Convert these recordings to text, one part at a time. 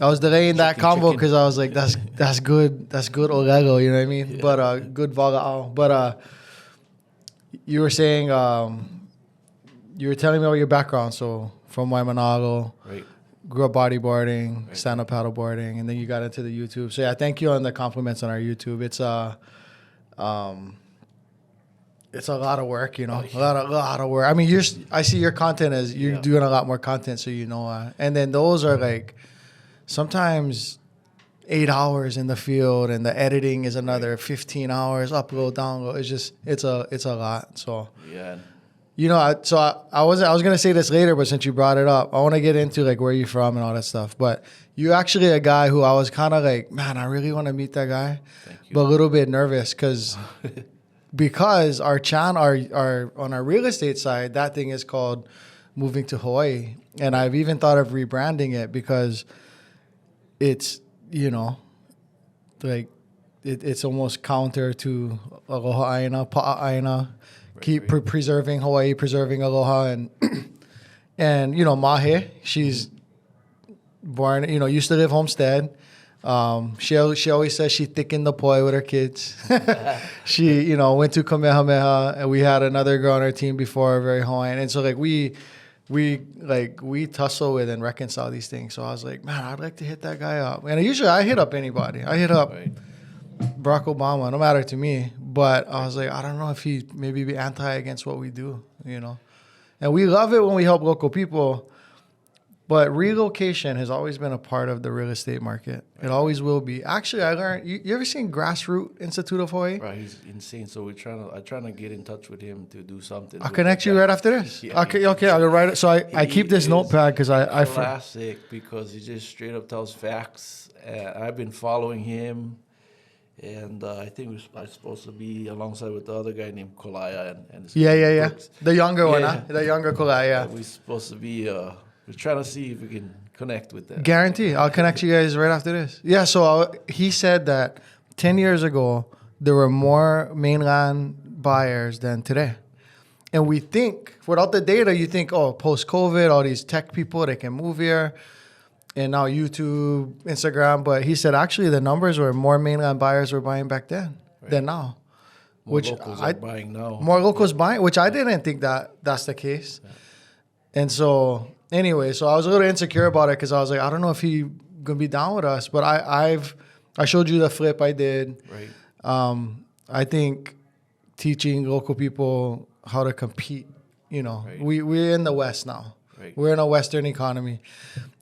I was delaying that combo chicken. because I was like, that's good. That's good Olego, you know what I mean? Yeah. But good Vaga'ao. But you were saying, you were telling me about your background. So from Waimanago, Right. grew up bodyboarding, Right. stand-up paddleboarding, and then you got into the YouTube. So yeah, thank you on the compliments on our YouTube. It's a lot of work, you know, Oh, yeah. a lot of work. I mean, I see your content as you're Yeah. doing a lot more content, so you know, and then those are like sometimes 8 hours in the field, and the editing is another 15 hours, upload, download. It's a lot. So Yeah. you know, I was gonna say this later, but since you brought it up, I want to get into like where you're from and all that stuff. But you're actually a guy who I was kind of like, man, I really want to meet that guy, Thank you. but a little bit nervous because our channel, our on our real estate side, that thing is called Moving to Hawaii, and I've even thought of rebranding it because it's, you know, like it's almost counter to Aloha Aina, Pa'a Aina, keep preserving Hawaii, preserving Aloha, and you know, Mahe, she's born, you know, used to live homestead. She always says she thickened the poi with her kids. She, you know, went to Kamehameha, and we had another girl on our team before, very Hawaiian. And so like we tussle with and reconcile these things. So I was like, man, I'd like to hit that guy up. And usually I hit up anybody. I hit up Right. Barack Obama, no matter to me. But I was like, I don't know if he maybe be anti against what we do, you know. And we love it when we help local people. But relocation has always been a part of the real estate market. It always will be. Actually, I learned. You ever seen Grassroot Institute of Hawaii? Right. He's insane. So I'm trying to get in touch with him to do something. I'll with connect the you guy. right after this. Yeah. Okay, I'll write it. So I keep this He notepad is because I classic because he just straight up tells facts. I've been following him, and I think I'm supposed to be alongside with the other guy named Kolaiah and his yeah. Brooks. The younger one, Yeah. huh? The younger Kolaiah, yeah. We're supposed to be. We're trying to see if we can connect with that. Guarantee. I'll connect you guys right after this. Yeah, so he said that 10 years ago, there were more mainland buyers than today. And we think, without the data, you think, oh, post-COVID, all these tech people, they can move here. And now YouTube, Instagram. But he said, actually, the numbers were more mainland buyers were buying back then than now. More locals are buying now. More locals buying, which I didn't think that's the case. Yeah. And so, anyway, so I was a little insecure about it because I was like, I don't know if he gonna be down with us. But I showed you the flip I did. Right. I think teaching local people how to compete, you know, Right. we're in the West now. Right. We're in a Western economy.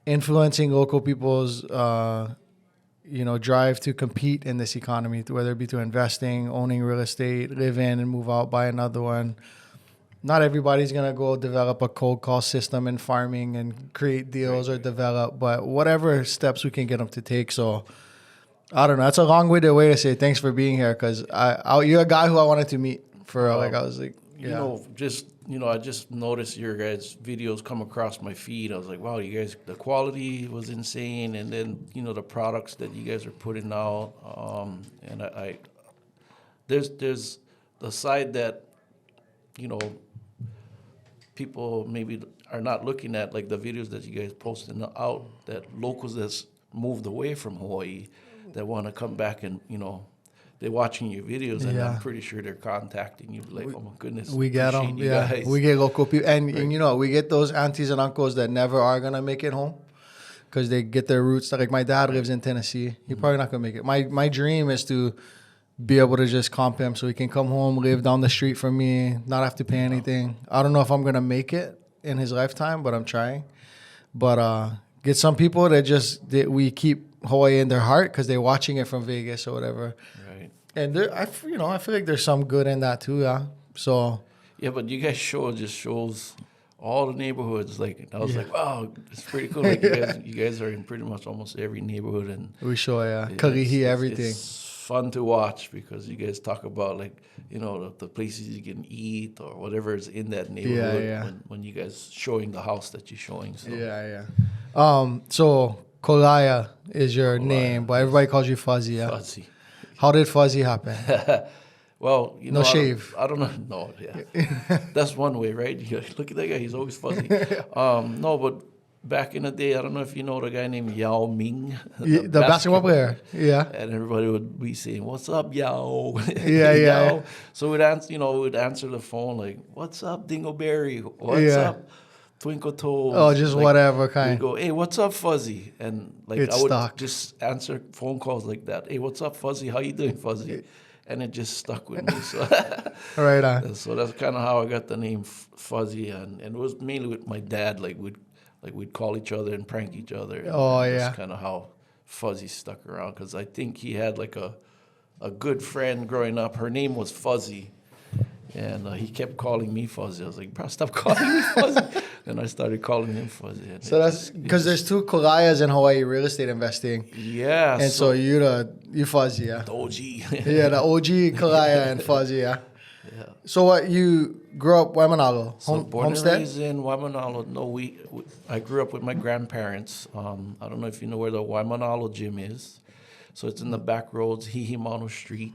Influencing local people's, you know, drive to compete in this economy, whether it be through investing, owning real estate, live in and move out, buy another one. Not everybody's going to go develop a cold call system in farming and create deals or develop, but whatever steps we can get them to take. So I don't know. That's a long-winded way to say thanks for being here because you're a guy who I wanted to meet for like, I was like, yeah. I just noticed your guys' videos come across my feed. I was like, wow, you guys, the quality was insane. And then, the products that you guys are putting out. And there's the side that, people maybe are not looking at, like the videos that you guys posting out, that locals that's moved away from Hawaii that want to come back and, they're watching your videos and I'm pretty sure they're contacting you like, oh my goodness. We get them, appreciate you guys. We get local people. And we get those aunties and uncles that never are going to make it home because they get their roots. Like my dad lives in Tennessee. He's probably not going to make it. My dream is to be able to just comp him so he can come home, live down the street from me, not have to pay anything. I don't know if I'm going to make it in his lifetime, but I'm trying. But get some people that we keep Hawaii in their heart because they're watching it from Vegas or whatever. Right. And I feel like there's some good in that too, yeah. So yeah, but you guys shows all the neighborhoods. Like I was like, wow, it's pretty cool. Like you guys are in pretty much almost every neighborhood, and we show Kalihi, everything. It's fun to watch because you guys talk about like the places you can eat or whatever is in that neighborhood when you guys showing the house that you're showing. So. Yeah. So Kolaiah is your name, but everybody calls you Fuzzy. Yeah. Fuzzy. How did Fuzzy happen? Well, no shave. I don't know. No, yeah. That's one way, right? Look at that guy. He's always fuzzy. No, but back in the day, I don't know if you know the guy named Yao Ming, The basketball player. Yeah. and everybody would be saying, "What's up, Yao?" Yeah, yeah. So we'd answer, we'd answer the phone like, "What's up, Dingleberry? What's Yeah. up, Twinkle Toes?" Oh, just Like, whatever we'd kind. go, "Hey, what's up, Fuzzy?" And like It's I would stuck. just answer phone calls like that. "Hey, what's up, Fuzzy? How you doing, Fuzzy?" And it just stuck with me. So, Right on. and so that's kind of how I got the name Fuzzy, and it was mainly with my dad. We'd call each other and prank each other. And Oh, that's yeah. kind of how Fuzzy stuck around, because I think he had like a good friend growing up. Her name was Fuzzy, and he kept calling me Fuzzy. I was like, "Bro, stop calling me Fuzzy." Then I started calling him Fuzzy. And So that's because there's two Kolaiahs in Hawaii real estate investing. yeah. And so you Fuzzy, yeah. the OG. Yeah, the OG Kolaiah and Fuzzy, yeah. Yeah. So what, you grew up Waimanalo, So born and homestead? raised in Waimanalo. No, I grew up with my grandparents. I don't know if you know where the Waimanalo gym is. So it's in the back roads, Hihimano Street.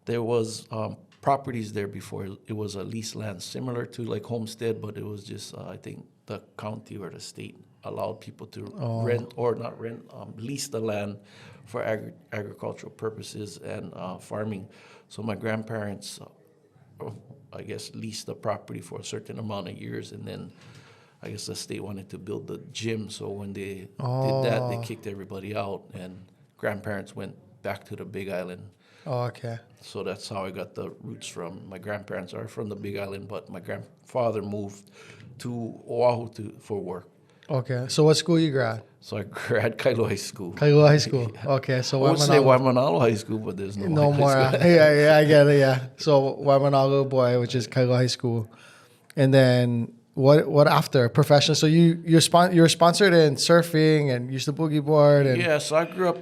There was properties there before. It was a leased land, similar to like homestead, but it was just I think the county or the state allowed people to rent or not rent, lease the land for agricultural purposes and farming. So my grandparents, I guess, leased the property for a certain amount of years, and then I guess the state wanted to build the gym. So when they did that, they kicked everybody out, and grandparents went back to the Big Island. Oh, okay. So that's how I got the roots from. My grandparents are from the Big Island, but my grandfather moved to Oahu for work. Okay. So what school you grad? So I grad Kailua High School. Kailua High School. Okay, so I would say Waimanalo. Waimanalo High School, but there's no No high more. school. Yeah, I get it, yeah. So Waimanalo boy, which is Kailua High School. And then what after? Professional. So you're sponsored in surfing and used to boogie board and Yeah, so I grew up,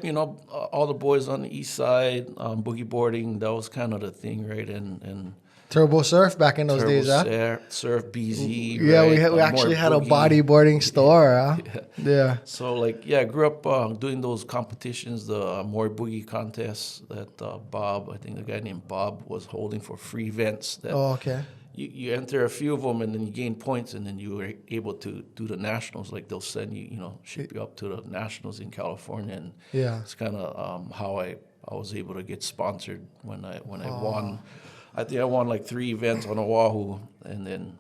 all the boys on the east side, boogie boarding. That was kind of the thing, right? And turbo surf back in those turbo days, huh? surf, BZ. Yeah, right? we actually more had a boogie. bodyboarding store, huh? Yeah. So I grew up doing those competitions, the more boogie contests that Bob, I think a guy named Bob was holding for free events. That Oh, okay. you enter a few of them and then you gain points, and then you were able to do the nationals. Like they'll send you, ship you up to the nationals in California, and Yeah. it's kind of how I was able to get sponsored when I won. I think I won like 3 events on Oahu, and then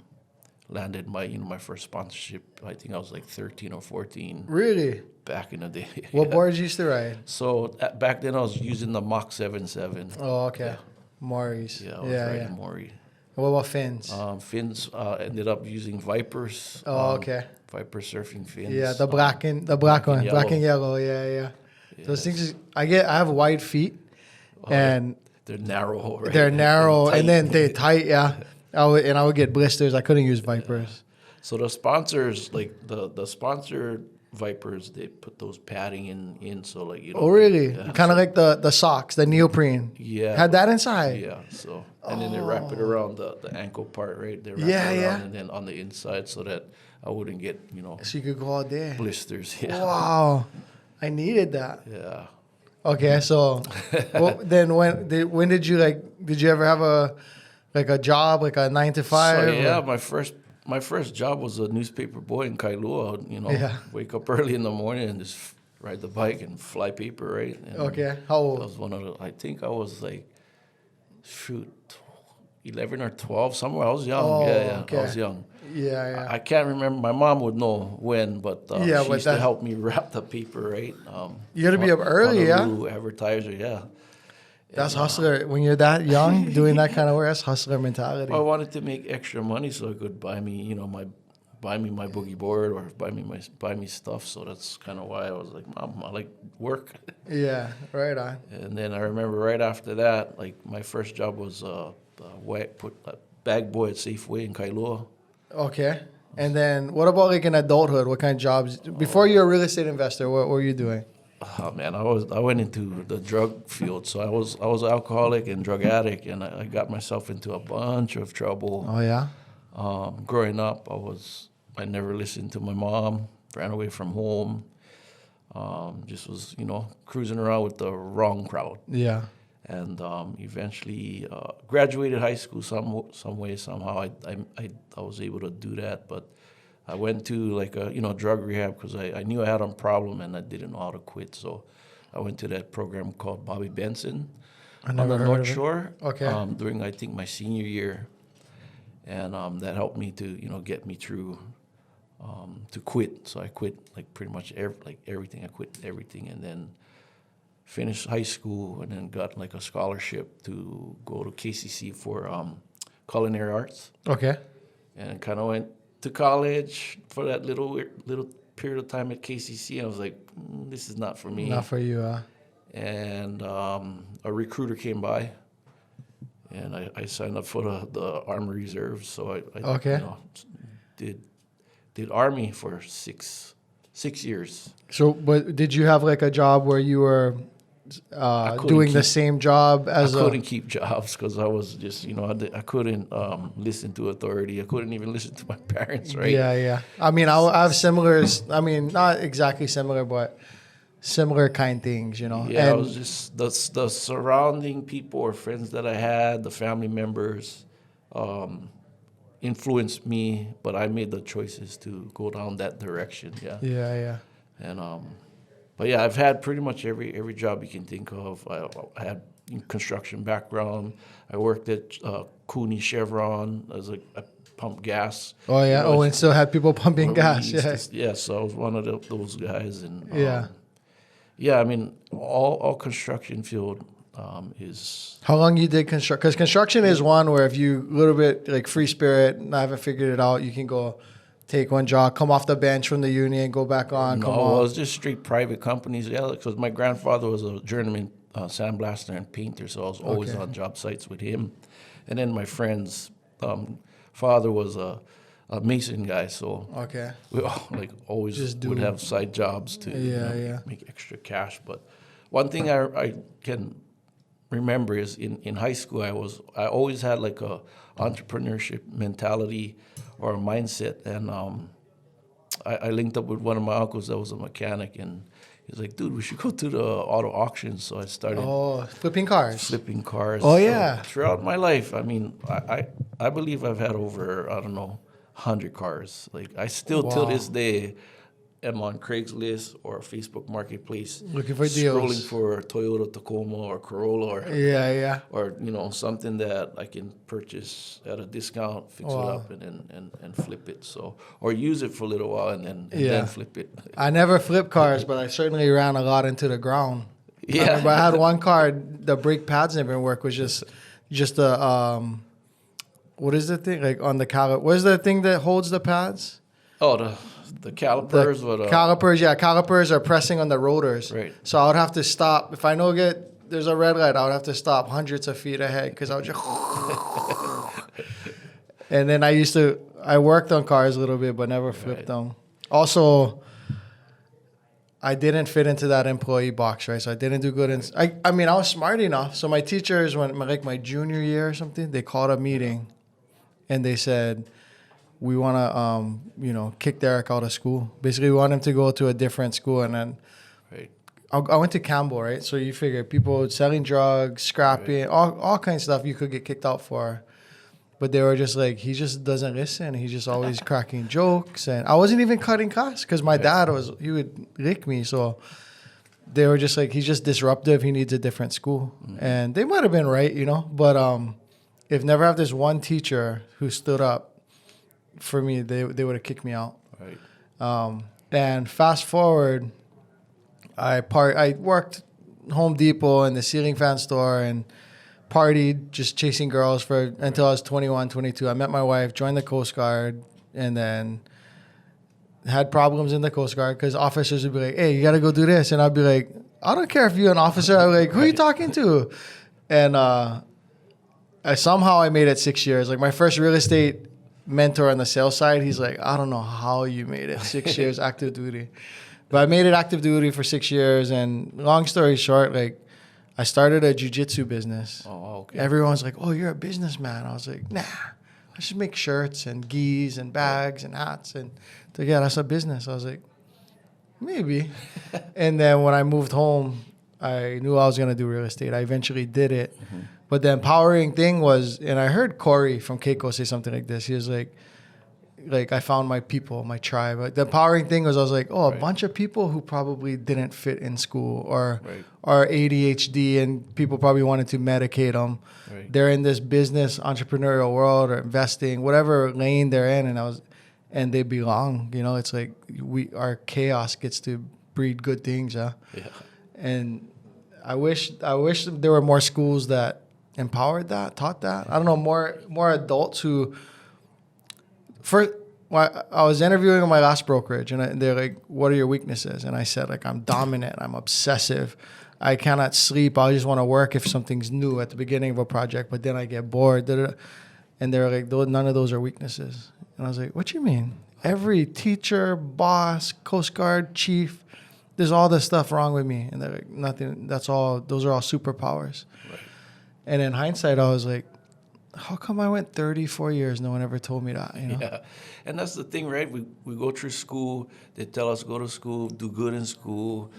landed my first sponsorship. I think I was like 13 or 14 Really? back in the day. What Yeah. boards you used to ride? So back then I was using the Mach 77. Oh, okay. Maury's. Yeah, I was Yeah, riding Maury. What about fins? Fins ended up using Vipers. Oh, okay. Viper surfing fins. Yeah, the black one, black and yellow. Yeah. Those things. I have wide feet, and They're narrow, right? they're narrow, tight. and then they're tight. Yeah, I would get blisters. I couldn't use Vipers. So the sponsors, like the sponsored Vipers, they put those padding in so like you don't. Oh, really? Yeah, Kind of like the socks, the neoprene. Yeah. Had that inside. Yeah. So and then they wrap it around the ankle part, right? They wrap Yeah, it around yeah. and then on the inside so that I wouldn't get So you could go all day. blisters. Yeah. Wow, I needed that. Yeah. Okay, so then when did you did you ever have a job, like a 9 to 5? So yeah, or- my first job was a newspaper boy in Kailua. Yeah. Wake up early in the morning and just ride the bike and fly paper, right? And Okay, how that old? was one of the. I think I was like, 11 or 12 somewhere. I was young. Oh, Yeah, okay. I was young. Yeah. I can't remember. My mom would know when, but Yeah, she but used to that- help me wrap the paper, right? You gotta be up early, yeah? Honolulu Advertiser, yeah. That's hustler. When you're that young, doing that kind of work, that's hustler mentality. I wanted to make extra money so I could buy me, my boogie board or buy me stuff. So that's kind of why I was like, Mom, I like work. Yeah, right on. And then I remember right after that, like my first job was put a bag boy at Safeway in Kailua. Okay. And then what about like in adulthood? What kind of jobs? Before you're a real estate investor, what were you doing? Oh man, I went into the drug field. So I was an alcoholic and drug addict, and I got myself into a bunch of trouble. Oh, yeah? Growing up, I never listened to my mom, ran away from home, just was, cruising around with the wrong crowd. Yeah. And eventually graduated high school some way, somehow. I was able to do that, but I went to like a drug rehab because I knew I had a problem and I didn't know how to quit. So I went to that program called Bobby Benson on never the heard North of it. Shore. Okay. During I think my senior year, and that helped me to get me through to quit. So I quit like pretty much everything. I quit everything and then finished high school and then got like a scholarship to go to KCC for culinary arts, Okay. and kind of went to college for that little period of time at KCC. And I was like, this is not for me. Not for you, And a recruiter came by, and I signed up for the Army Reserve. So I Okay. did Army for six years. So, but did you have like a job where you were doing the same job as I couldn't keep jobs because I was just, I couldn't listen to authority. I couldn't even listen to my parents, right? Yeah, yeah. I mean, I have similar. I mean, not exactly similar, but similar kind things, Yeah, And I was just the surrounding people or friends that I had, the family members, influenced me, but I made the choices to go down that direction. Yeah. yeah, yeah. And but yeah, I've had pretty much every job you can think of. I had construction background. I worked at Cooney Chevron as I pumped gas. Oh yeah. And still had people pumping We gas. used Yeah. to- yeah, so I was one of those guys, and Yeah. yeah. I mean, all construction field is How long you did construct? Because construction is one where if you a little bit like free spirit and I haven't figured it out, you can go take one job, come off the bench from the union, go back on. no, Come it on. was just straight private companies. Yeah, because my grandfather was a journeyman sandblaster and painter, so I was always Okay. on job sites with him. And then my friend's father was a mason guy, so Okay. we all always Just would do- have side jobs to Yeah. make extra cash. But one thing I can remember is in high school I always had like a entrepreneurship mentality or a mindset, and I linked up with one of my uncles that was a mechanic, and he's like, dude, we should go to the auto auctions. So I started Oh, flipping cars. flipping cars. Oh, So yeah. throughout my life, I mean, I believe I've had over, I don't know, 100 cars. Like I still till Wow. this day am on Craigslist or Facebook Marketplace Looking for scrolling deals. for a Toyota Tacoma or Corolla Yeah. or something that I can purchase at a discount, fix Wow. it up, and flip it. So or use it for a little while and Yeah. then flip it. I never flipped cars, but I certainly ran a lot into the ground. Yeah. I remember I had one car, the brake pads never work. Was just a what is the thing like on the caliper? What is the thing that holds the pads? Oh, the calipers. Calipers are pressing on the rotors. Right. So I would have to stop if I know there's a red light. I would have to stop hundreds of feet ahead because I would just. And then I worked on cars a little bit, but never flipped them. Also, I didn't fit into that employee box, right? So I didn't do good. I mean, I was smart enough. So my teachers, when like my junior year or something, they called a meeting, and they said, we want to, kick Derek out of school. Basically, we want him to go to a different school. And then Right. I went to Campbell, right? So you figure people selling drugs, scrapping, all kinds of stuff you could get kicked out for. But they were just like, he just doesn't listen. He's just always cracking jokes. And I wasn't even cutting class because my dad he would lick me. So they were just like, he's just disruptive. He needs a different school. Mm-hmm. And they might have been right, But if never have this one teacher who stood up for me, they would have kicked me out. Right. And fast forward, I worked Home Depot in the ceiling fan store and partied just chasing girls until I was 21, 22. I met my wife, joined the Coast Guard, and then had problems in the Coast Guard because officers would be like, hey, you got to go do this. And I'd be like, I don't care if you're an officer. I'm like, who are you talking to? And somehow I made it 6 years. Like my first real estate mentor on the sales side, he's like, I don't know how you made it 6 years active duty. But I made it active duty for 6 years. And long story short, like I started a jiu-jitsu business. Oh, okay. Everyone's like, oh, you're a businessman. I was like, nah, I should make shirts and gis and bags and hats. And so, yeah, that's a business. I was like, maybe. And then when I moved home, I knew I was going to do real estate. I eventually did it. Mm-hmm. But the empowering thing was, and I heard Corey from Keiko say something like this. He was like, like I found my people, my tribe. Like the empowering thing was I was like, oh, a Right. bunch of people who probably didn't fit in school or Right. are ADHD and people probably wanted to medicate them. Right. They're in this business entrepreneurial world or investing, whatever lane they're in, and they belong. You know, it's like our chaos gets to breed good things, yeah. Yeah. And I wish there were more schools that empowered that, taught that. I don't know, more adults who. First, I was interviewing my last brokerage, and they're like, "What are your weaknesses?" And I said, "Like I'm dominant, I'm obsessive, I cannot sleep. I just want to work if something's new at the beginning of a project, but then I get bored." Da, da, da. And they're like, "None of those are weaknesses." And I was like, "What you mean? Every teacher, boss, Coast Guard chief, there's all this stuff wrong with me." And they're like, "Nothing. That's all. Those are all superpowers." Right. And in hindsight, I was like, how come I went 34 years? No one ever told me that, you know? Yeah, and that's the thing, right? We go through school. They tell us go to school, do good in school,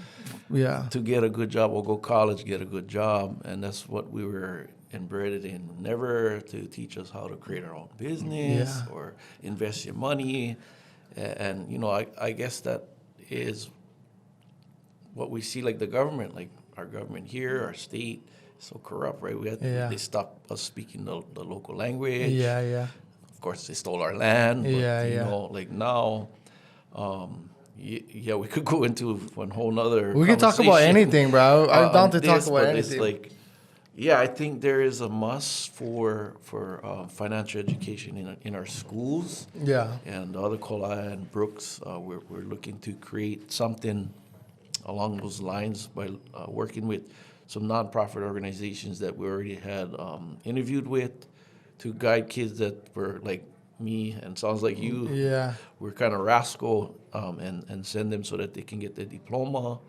Yeah. to get a good job, or go college, get a good job, and that's what we were embedded in. Never to teach us how to create our own business Yeah. or invest your money, and you know, I guess that is what we see, like the government, like our government here, our state. So corrupt, right? They stopped us speaking the local language. Yeah, yeah. Of course, they stole our land. But, Yeah, you yeah. know, like now, yeah, we could go into one whole nother. We can talk about conversation, anything, bro. I'm down to talk this, about but anything. It's like, yeah, I think there is a must for financial education in our schools. Yeah. And the other Kolaiah and Brooks, we're looking to create something along those lines by working with some nonprofit organizations that we already had interviewed with to guide kids that were like me and sounds like you. Yeah. We're kind of rascal and send them so that they can get their diploma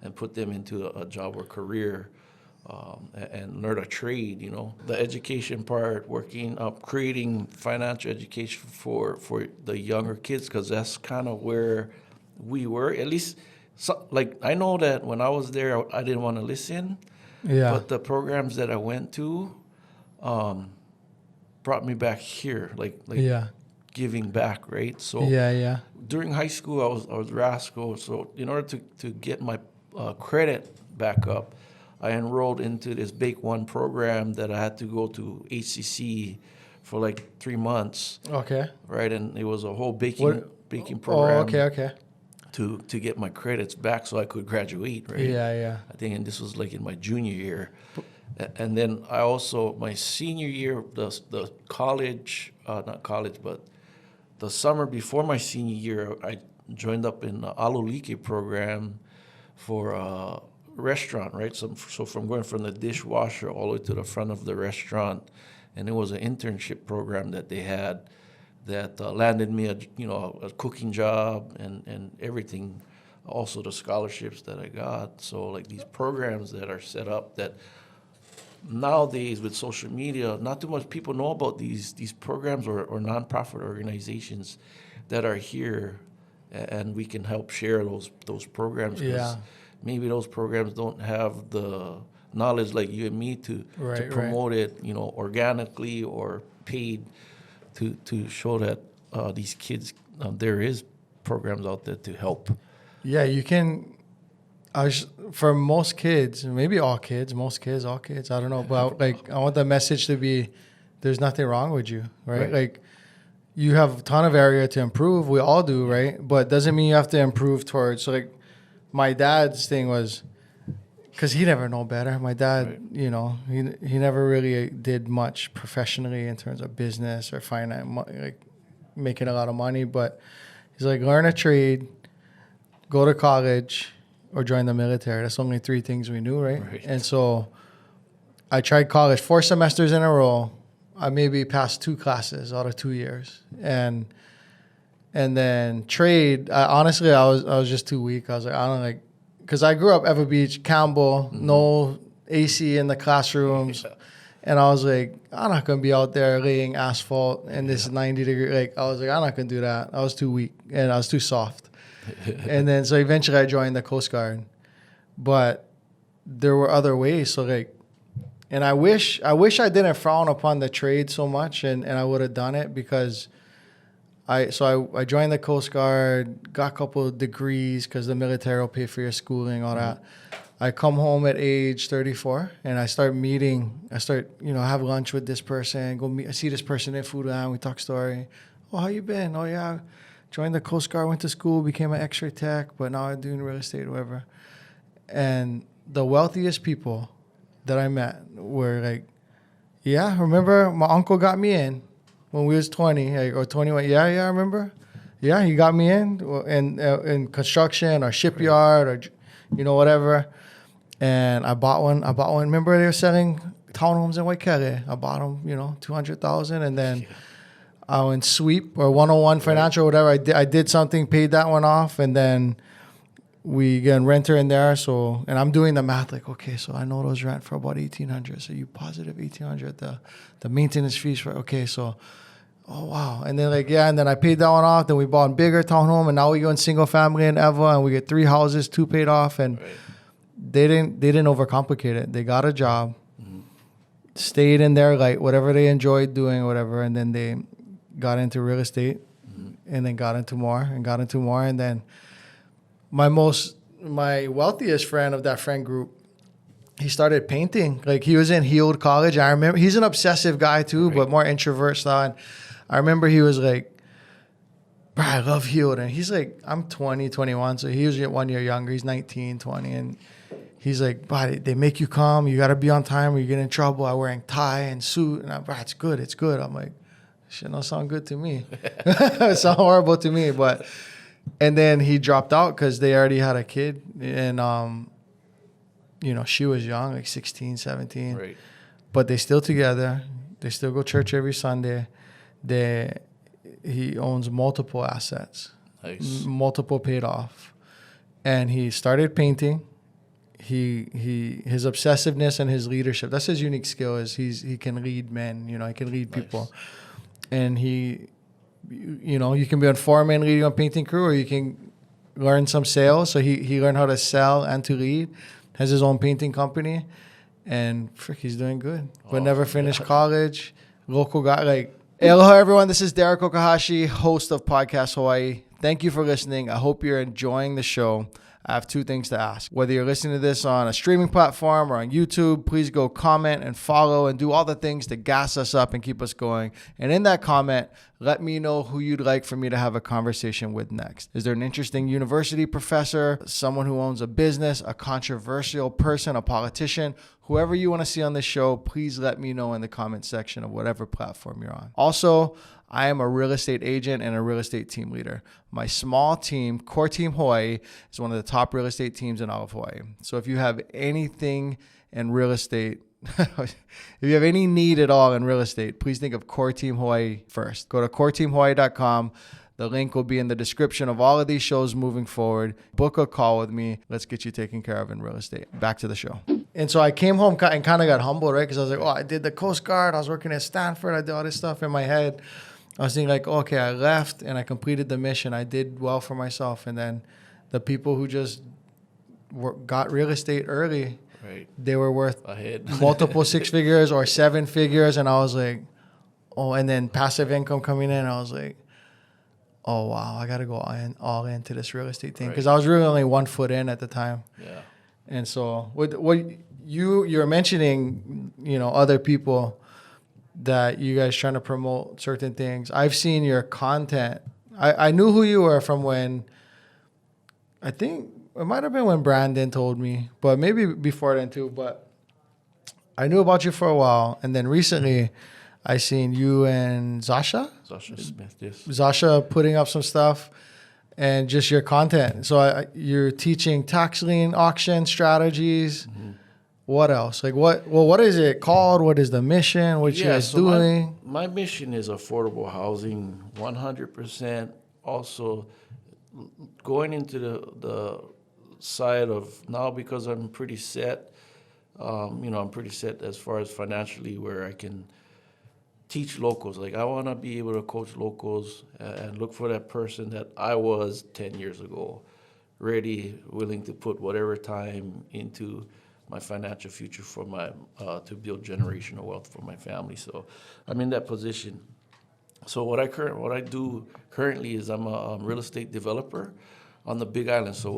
and put them into a job or career and learn a trade, you know. The education part, working up, creating financial education for the younger kids, because that's kind of where we were. At least, like, I know that when I was there, I didn't want to listen. Yeah. But the programs that I went to brought me back here, like yeah. giving back, right? So Yeah. during high school, I was rascal. So in order to get my credit back up, I enrolled into this Bake One program that I had to go to HCC for like 3 months, Okay. right? And it was a whole baking Oh, program okay. to get my credits back so I could graduate, right? Yeah. I think, and this was like in my junior year. And then I also, my senior year, the college, not college, but the summer before my senior year, I joined up in the Alolike program for a restaurant, right? So from going from the dishwasher all the way to the front of the restaurant, and it was an internship program that they had that landed me a cooking job and everything, also the scholarships that I got. So like these programs that are set up that nowadays with social media, not too much people know about these programs or nonprofit organizations that are here, and we can help share those programs. 'Cause Yeah. maybe those programs don't have the knowledge like you and me to Right. promote it, organically or paid to show that these kids, there is programs out there to help. Yeah, you can. For most kids, maybe all kids, all kids. I don't know, but I want the message to be: there's nothing wrong with you, right? Right. Like you have a ton of area to improve. We all do, right? But doesn't mean you have to improve towards. So like, my dad's thing was, because he never know better. My dad, Right. he never really did much professionally in terms of business or finance, like making a lot of money. But he's like, learn a trade, go to college, or join the military. That's only 3 things we knew, right? Right. And so I tried college 4 semesters in a row. I maybe passed 2 classes out of 2 years, and then trade. Honestly, I was just too weak. I was like, I don't like, because I grew up Ever Beach, Campbell, no AC in the classrooms. Yeah. And I was like, I'm not going to be out there laying asphalt in this 90-degree. Like, I was like, I'm not going to do that. I was too weak and I was too soft. And then, so eventually I joined the Coast Guard. But there were other ways. So, like, and I wish I didn't frown upon the trade so much and I would have done it, because I joined the Coast Guard, got a couple of degrees because the military will pay for your schooling, all that. I come home at age 34 and I start, have lunch with this person, I see this person in Food Land, we talk story. Oh, how you been? Oh, yeah, joined the Coast Guard, went to school, became an X-ray tech, but now I'm doing real estate, whatever. And the wealthiest people that I met were like, yeah, remember my uncle got me in when we was 20 or 21. Yeah, I remember. Yeah, he got me in construction or shipyard or, whatever. And I bought one. Remember they were selling townhomes in Waikele. I bought them, $200,000. And then I went sweep or 101 financial or whatever. I did something, paid that one off. And then we get a renter in there. So, and I'm doing the math like, okay, so I know those rent for about $1,800. So you positive $1,800, the maintenance fees for, okay, so, oh, wow. And then and then I paid that one off. Then we bought a bigger townhome, and now we go in single family in Eva, and we get 3 houses, 2 paid off. And they didn't overcomplicate it. They got a job, stayed in there, like whatever they enjoyed doing or whatever. And then they got into real estate and then got into more. And then my wealthiest friend of that friend group, he started painting. Like he was in Heald College. I remember he's an obsessive guy too, but more introvert style. And I remember he was like, bro, I love Heald. And he's like, I'm 20, 21. So he was 1 year younger. He's 19, 20. And he's like, bro, they make you come. You got to be on time or you get in trouble. I'm wearing tie and suit. And I'm, bro, it's good. I'm like, shit don't sound good to me. It sounds horrible to me. And then he dropped out because they already had a kid. And, she was young, like 16, 17. Right. But they still together. They still go church every Sunday. He owns multiple assets. Nice. Multiple paid off. And he started painting. His obsessiveness and his leadership, that's his unique skill, is he can lead men, he can lead people. And you can be a foreman leading a painting crew, or you can learn some sales. So he learned how to sell and to lead, has his own painting company, and he's doing good. But never finished college. Local guy, aloha everyone, this is Derek Okahashi, host of Podcast Hawaii. Thank you for listening. I hope you're enjoying the show. I have 2 things to ask. Whether you're listening to this on a streaming platform or on YouTube, please go comment and follow and do all the things to gas us up and keep us going. And in that comment, let me know who you'd like for me to have a conversation with next. Is there an interesting university professor, someone who owns a business, a controversial person, a politician, whoever you want to see on this show, please let me know in the comment section of whatever platform you're on. Also, I am a real estate agent and a real estate team leader. My small team, Core Team Hawaii, is one of the top real estate teams in all of Hawaii. So if you have anything in real estate, if you have any need at all in real estate, please think of Core Team Hawaii first. Go to coreteamhawaii.com. The link will be in the description of all of these shows moving forward. Book a call with me. Let's get you taken care of in real estate. Back to the show. And so I came home and kind of got humbled, right? Because I was like, I did the Coast Guard. I was working at Stanford. I did all this stuff in my head. I was thinking like, okay, I left and I completed the mission. I did well for myself. And then the people who just got real estate early, they were worth multiple 6 figures or 7 figures. And I was like, and then passive income coming in. I was like, oh, wow, I got to go all into this real estate thing. Because I was really only 1 foot in at the time. Yeah. And so what you're mentioning, other people that you guys trying to promote certain things. I've seen your content. I knew who you were from when, I think it might have been when Brandon told me, but maybe before then too. But I knew about you for a while. And then recently I seen you and Zasha Smith, yes. Zasha putting up some stuff and just your content. So you're teaching tax lien auction strategies. Mm-hmm. What else? What is it called? What is the mission? What you guys doing? My mission is affordable housing, 100%. Also, going into the side of now, because I'm pretty set. I'm pretty set as far as financially, where I can teach locals. Like I want to be able to coach locals and look for that person that I was 10 years ago, ready, willing to put whatever time into my financial future for my to build generational wealth for my family. So I'm in that position. So what I do currently is I'm a real estate developer on the Big Island. So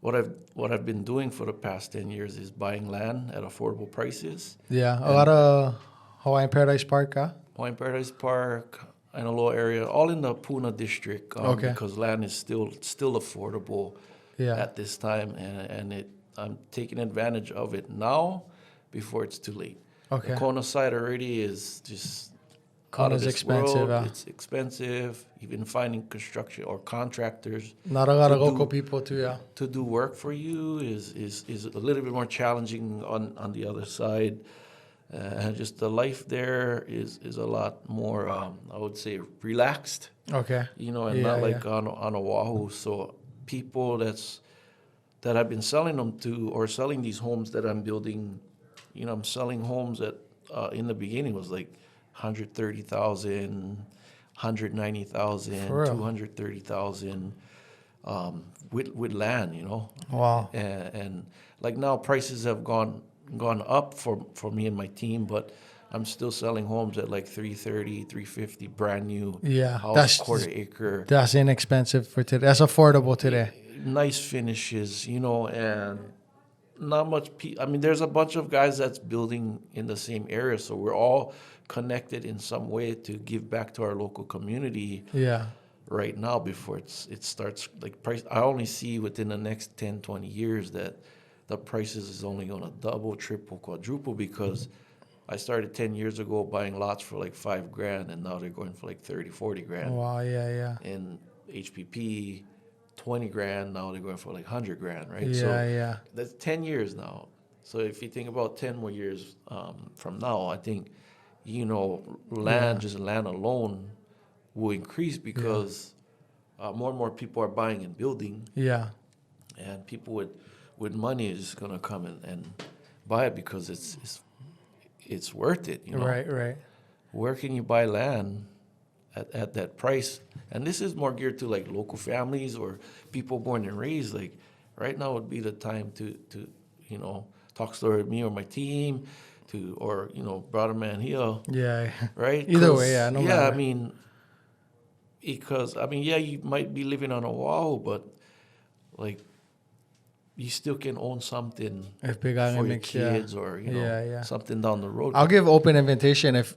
what I've been doing for the past 10 years is buying land at affordable prices. Yeah, a lot of Hawaiian Paradise Park, huh? Point Paradise Park and a little area, all in the Puna district, Okay. because land is still affordable Yeah. at this time, and I'm taking advantage of it now before it's too late. Okay. The Kona side already is just out of Kona's this expensive, world. huh? It's expensive. Even finding construction or contractors Not a lot to of local do- people too, yeah. to do work for you is a little bit more challenging on the other side. And just the life there is a lot more, I would say, relaxed, Okay. and Yeah, not like yeah. on Oahu. So people that I've been selling them to, or selling these homes that I'm building, I'm selling homes that in the beginning was like 130,000, 190,000, For real? 230,000, with land, Wow. and like now prices have gone up for me and my team, but I'm still selling homes at like 330, 350, brand new Yeah, house, that's- quarter acre, That's inexpensive for today. That's affordable today. nice finishes, and not much. I mean, there's a bunch of guys that's building in the same area, so we're all connected in some way to give back to our local community Yeah. right now before it starts like price. I only see within the next 10, 20 years that the prices is only going to double, triple, quadruple, because I started 10 years ago buying lots for like $5,000, and now they're going for like 30, 40 grand. Wow. Yeah. Yeah. And HPP, 20 grand, now they're going for like 100 grand, right? Yeah. So Yeah. that's 10 years now. So if you think about 10 more years from now, I think, land, just land alone will increase because more and more people are buying and building, Yeah. and people with money is just gonna come and buy it because it's worth it. Right. Right. Where can you buy land at that price? And this is more geared to like local families or people born and raised. Like right now would be the time to talk story with me or my team, or brother man here, Yeah. right? Either way, yeah, no yeah, matter. I mean, because you might be living on Oahu, but like you still can own something If Big for Island your makes kids or Yeah. something down the road. I'll give open invitation if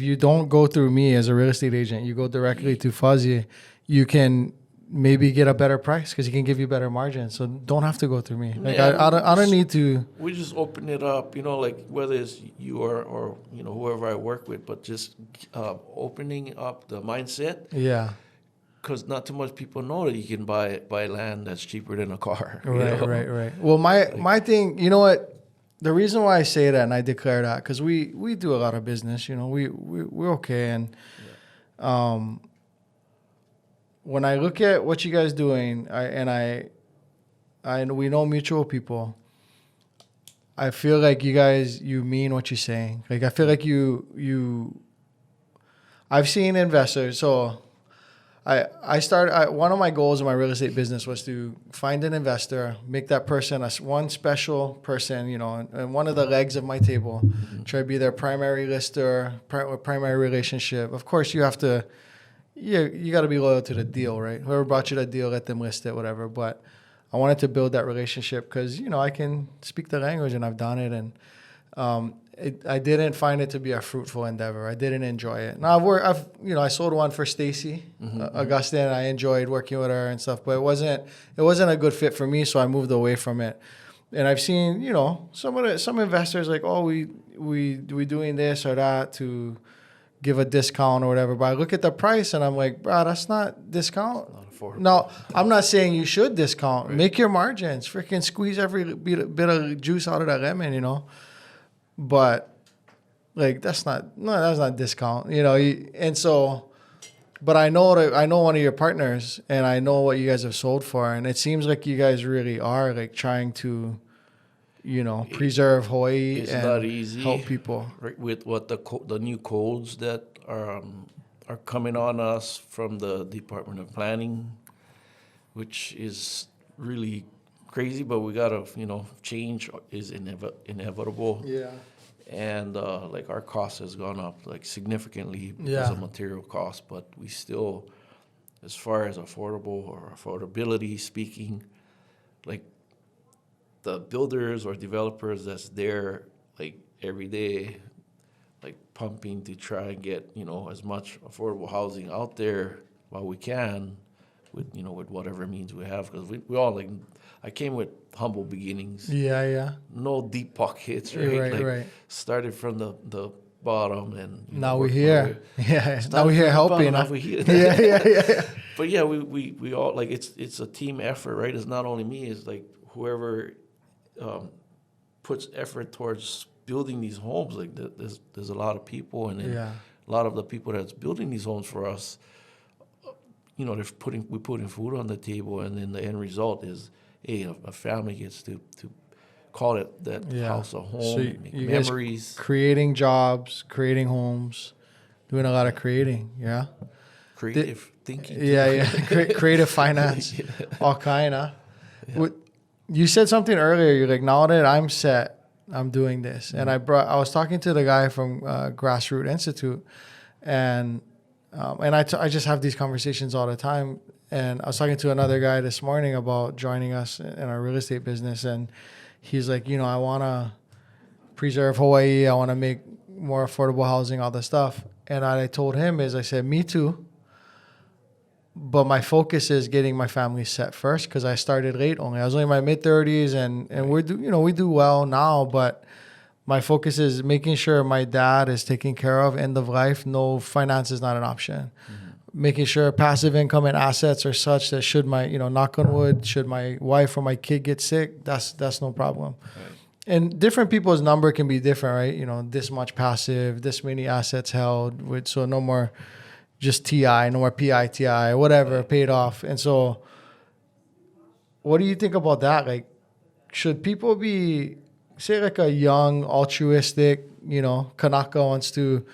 you don't go through me as a real estate agent, you go directly to Fuzzy, you can maybe get a better price because he can give you better margins. So don't have to go through me. Like Yeah, I don't need to. We just open it up, like whether it's you or whoever I work with, but just opening up the mindset, Yeah. because not too much people know that you can buy land that's cheaper than a car. Right. Well, my thing, you know what? The reason why I say that and I declare that because we do a lot of business. We're okay, and when I look at what you guys doing, we know mutual people. I feel like you mean what you're saying. Like I feel like I've seen investors. So one of my goals in my real estate business was to find an investor, make that person one special person, and one of the legs of my table. Try to be their primary lister, primary relationship. Of course, you have to. You got to be loyal to the deal, right? Whoever brought you that deal, let them list it, whatever. But I wanted to build that relationship because, I can speak the language and I've done it. And I didn't find it to be a fruitful endeavor. I didn't enjoy it. Now, I sold one for Stacy, Augusta, and I enjoyed working with her and stuff. But it wasn't a good fit for me, so I moved away from it. And I've seen, some investors like, oh, we doing this or that to give a discount or whatever. But I look at the price and I'm like, bro, that's not discount. Not affordable. No, I'm not saying you should discount. Right. Make your margins. Freaking squeeze every bit of juice out of that lemon, But like that's not discount, And so, but I know one of your partners and I know what you guys have sold for, and it seems like you guys really are like trying to preserve Hawaii It's and not easy. help people. Right, with what the new codes that are coming on us from the Department of Planning, which is really crazy, but we gotta change is inevitable. Yeah. And like our cost has gone up like significantly because of material costs, but we still, as far as affordable or affordability speaking, like the builders or developers that's there like every day, like pumping to try and get, as much affordable housing out there while we can with, with whatever means we have. Because we all like, I came with humble beginnings. Yeah. No deep pockets, right? Right. Started from the bottom and Now we're here. Yeah. Now we're here helping. Now we're here. Yeah. But yeah, we all like it's a team effort, right? It's not only me. It's like whoever puts effort towards building these homes. Like there's a lot of people, and then a lot of the people that's building these homes for us, they're putting food on the table, and then the end result is, hey, a family gets to call it that house a home, So make you memories, guys creating jobs, creating homes, doing a lot of creating. Yeah. creative thinking. Creative finance, all kind of. You said something earlier. You're like, now that I'm set, I'm doing this. And I was talking to the guy from Grassroot Institute, and I just have these conversations all the time. And I was talking to another guy this morning about joining us in our real estate business, and he's like, I want to preserve Hawaii. I want to make more affordable housing, all this stuff. And I told him I said, me too. But my focus is getting my family set first, because I started late only. I was only in my mid-30s, and we do well now, but my focus is making sure my dad is taken care of, end of life. No, finance is not an option. Mm-hmm. Making sure passive income and assets are such that should my, knock on wood, should my wife or my kid get sick, that's no problem. Right. And different people's number can be different, right? This much passive, this many assets held, so no more just TI, no more PITI, whatever, paid off. And so what do you think about that? Like, should people be, say like a young, altruistic, Kanaka wants to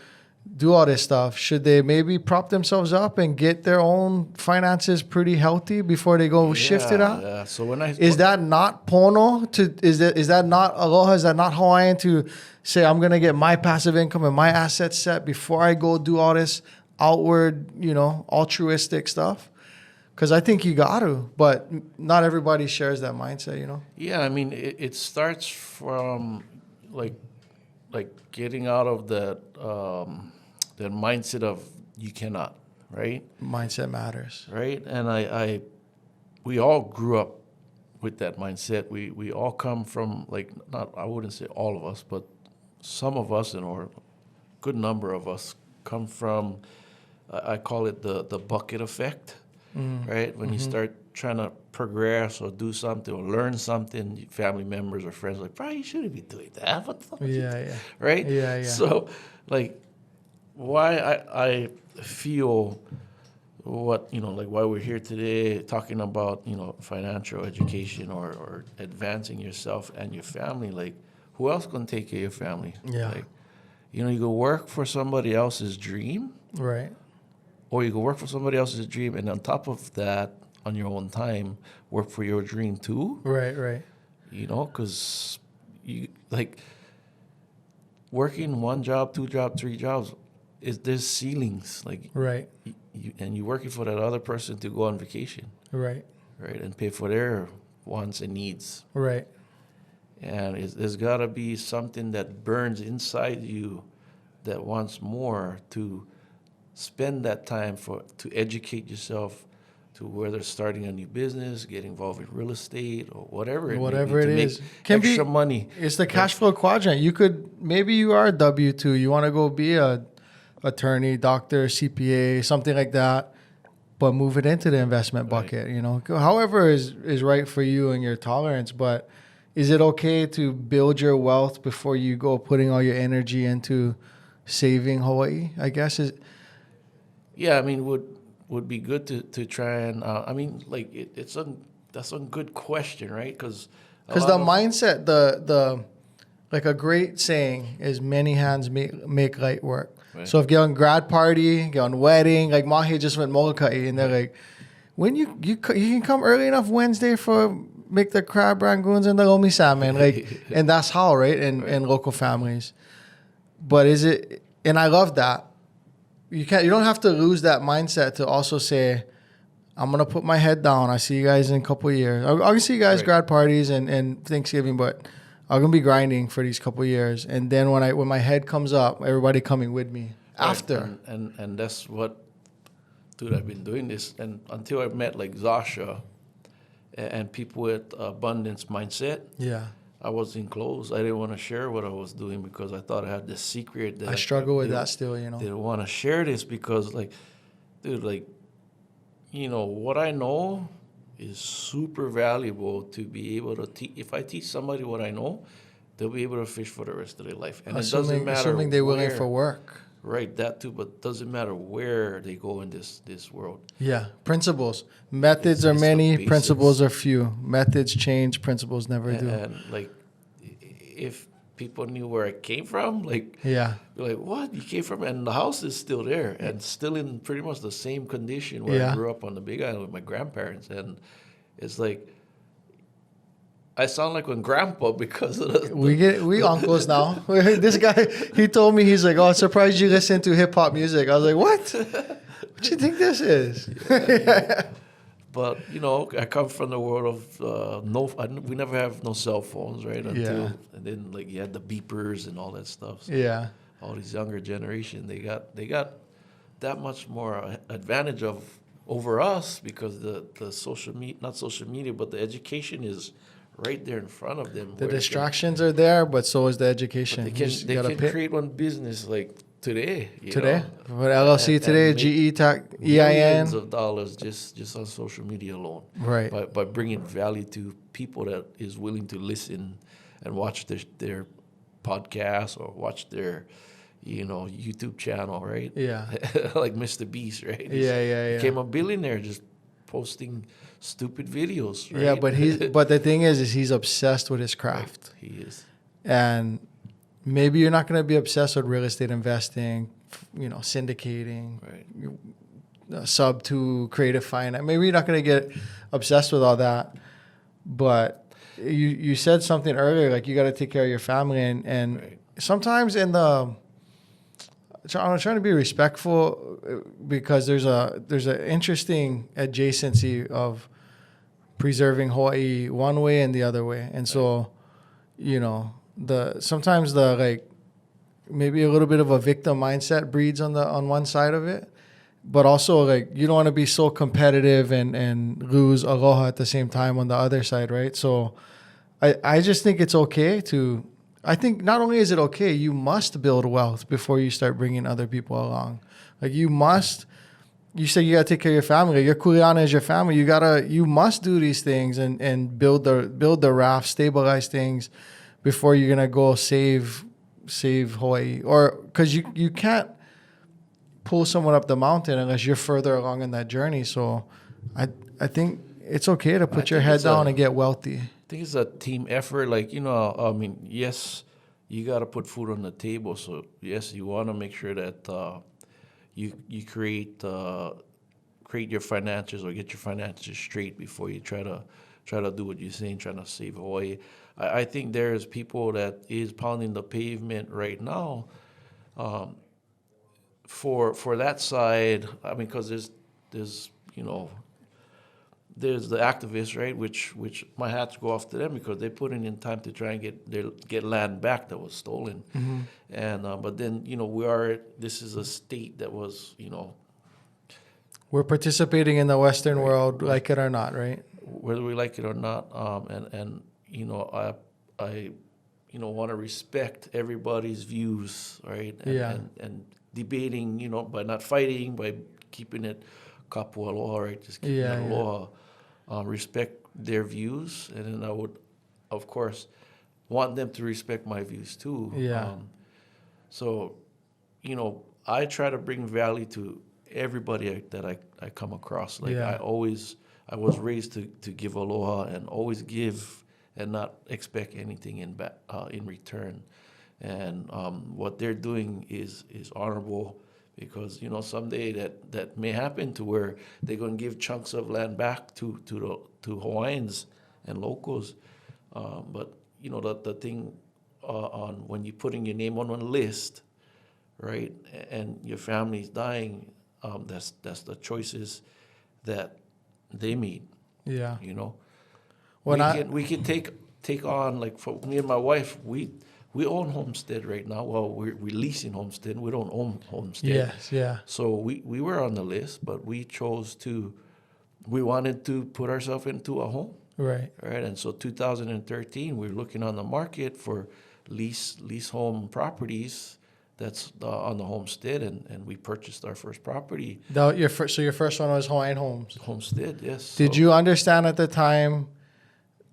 do all this stuff, should they maybe prop themselves up and get their own finances pretty healthy before they go shift it out? Yeah. So is that not Pono is that not Aloha? Is that not Hawaiian to say, I'm gonna get my passive income and my assets set before I go do all this outward, altruistic stuff? Because I think you got to, but not everybody shares that mindset, Yeah, I mean, it starts from like getting out of that mindset of you cannot, right? Mindset matters, right? And we all grew up with that mindset. We all come from I wouldn't say all of us, but some of us, or a good number of us, come from. I call it the bucket effect, right? When you start trying to progress or do something or learn something, family members or friends are like, bro, you shouldn't be doing that. What the fuck? Right? Yeah. So, why I feel why we're here today talking about, financial education or advancing yourself and your family, who else can take care of your family? Yeah. You go work for somebody else's dream. Right. Or you go work for somebody else's dream, and on top of that, on your own time, work for your dream too. Right. Because you working one job, two jobs, three jobs, there's ceilings. Right. And you're working for that other person to go on vacation. Right. Right, and pay for their wants and needs. Right. And there's got to be something that burns inside you that wants more to spend that time to educate yourself, to whether starting a new business, get involved in real estate, or whatever it is. Can extra money. It's the cash flow quadrant. Maybe you are a W-2. You want to go be a attorney, doctor, CPA, something like that, but move it into the investment bucket. However is right for you and your tolerance. But is it okay to build your wealth before you go putting all your energy into saving Hawaii? I guess Yeah, I mean, would be good to try and that's a good question, right? Because the mindset, the a great saying is many hands make light work. Right. So if you're on grad party, you're on wedding, Mahi just went Molokai, and they're like, when you can come early enough Wednesday for make the crab rangoons and the lomi salmon, and that's how, right? And local families. But is it? And I love that. You don't have to lose that mindset to also say, I'm gonna put my head down. I see you guys in a couple of years. I'm gonna see you guys Right. grad parties and Thanksgiving, but I'm gonna be grinding for these couple of years. And then when my head comes up, everybody coming with me Right. after. And that's what, dude, I've been doing this, and until I met like Zasha and people with abundance mindset, Yeah, I wasn't close. I didn't want to share what I was doing because I thought I had this secret that I struggle with didn't- that still. You know. Didn't want to share this because, like, dude, like, what I know is super valuable to be able to teach. If I teach somebody what I know, they'll be able to fish for the rest of their life. And it doesn't matter Assuming they're willing where- for work. Right, that too, but doesn't matter where they go in this world. Yeah, principles. Methods It's are the many, basics. principles are few. Methods change, principles never do. And like, if people knew where I came from, like, Yeah, you're like, what? You came from? And the house is still there and still in pretty much the same condition where Yeah. I grew up on the Big Island with my grandparents. And it's like, I sound like when Grandpa because of the we uncles now. This guy, he told me, he's like, oh, I'm surprised you listen to hip hop music. I was like, what? What do you think this is? But I come from the world of we never have no cell phones, right? Yeah. And then like you had the beepers and all that stuff. So Yeah, all these younger generation, they got that much more advantage over us because the social media, not social media, but the education is right there in front of them. the where distractions are there, but so is the education. they You can just they gotta can pick. create one business like today. Today, what LLC And today, make GE Tech, millions EIN. of dollars just on social media alone. Right. By bringing value to people that is willing to listen and watch their podcast or watch their YouTube channel, right? Yeah. Like Mr. Beast, right? Yeah. Became a billionaire just posting stupid videos, right? Yeah, but the thing is he's obsessed with his craft. He is. And maybe you're not going to be obsessed with real estate investing, syndicating, Right. sub to creative finance. Maybe you're not going to get obsessed with all that. But you said something earlier, like you got to take care of your family. And Right. sometimes I'm trying to be respectful because there's an interesting adjacency of preserving Hawaii one way and the other way. And so, sometimes maybe a little bit of a victim mindset breeds on one side of it, but also like you don't want to be so competitive and lose aloha at the same time on the other side, right? So I just think it's okay I think not only is it okay, you must build wealth before you start bringing other people along. Like you say you got to take care of your family. Your kuleana is your family. You must do these things and build the raft, stabilize things before you're going to go save Hawaii. Or because you can't pull someone up the mountain unless you're further along in that journey. So I think it's okay to put your think head it's down and get wealthy. I think it's a team effort. Like, yes, you got to put food on the table. So, yes, you want to make sure that you create your finances or get your finances straight before you try to do what you're saying, trying to save Hawaii. I think there's people that is pounding the pavement right now for that side. I mean, because there's the activists, right? Which my hats go off to them because they're putting in time to try and get land back that was stolen. Mm-hmm. And but then this is a state that was We're participating in the Western world, like it or not, right? whether we like it or not. And I want to respect everybody's views, right? And debating, by not fighting, by keeping it kapu aloha, right? Just keeping it aloha. Respect their views, and then I would, of course, want them to respect my views too. Yeah. So, I try to bring value to everybody that I come across. Like I was raised to give aloha and always give and not expect anything in return. And what they're doing is honorable. Because someday that may happen to where they're going to give chunks of land back to Hawaiians and locals, but the thing on when you're putting your name on one list right, and your family's dying, that's the choices that they made. Yeah. You know, When we can take on, like, for me and my wife, we own homestead right now. Well, we're leasing homestead. We don't own homestead. Yes, yeah. So we were on the list, but we wanted to put ourselves into a home, Right. right? And so 2013, we were looking on the market for lease home properties that's on the homestead, and we purchased our first property. So your first one was Hawaiian homes. Homestead, yes. Did So- you understand at the time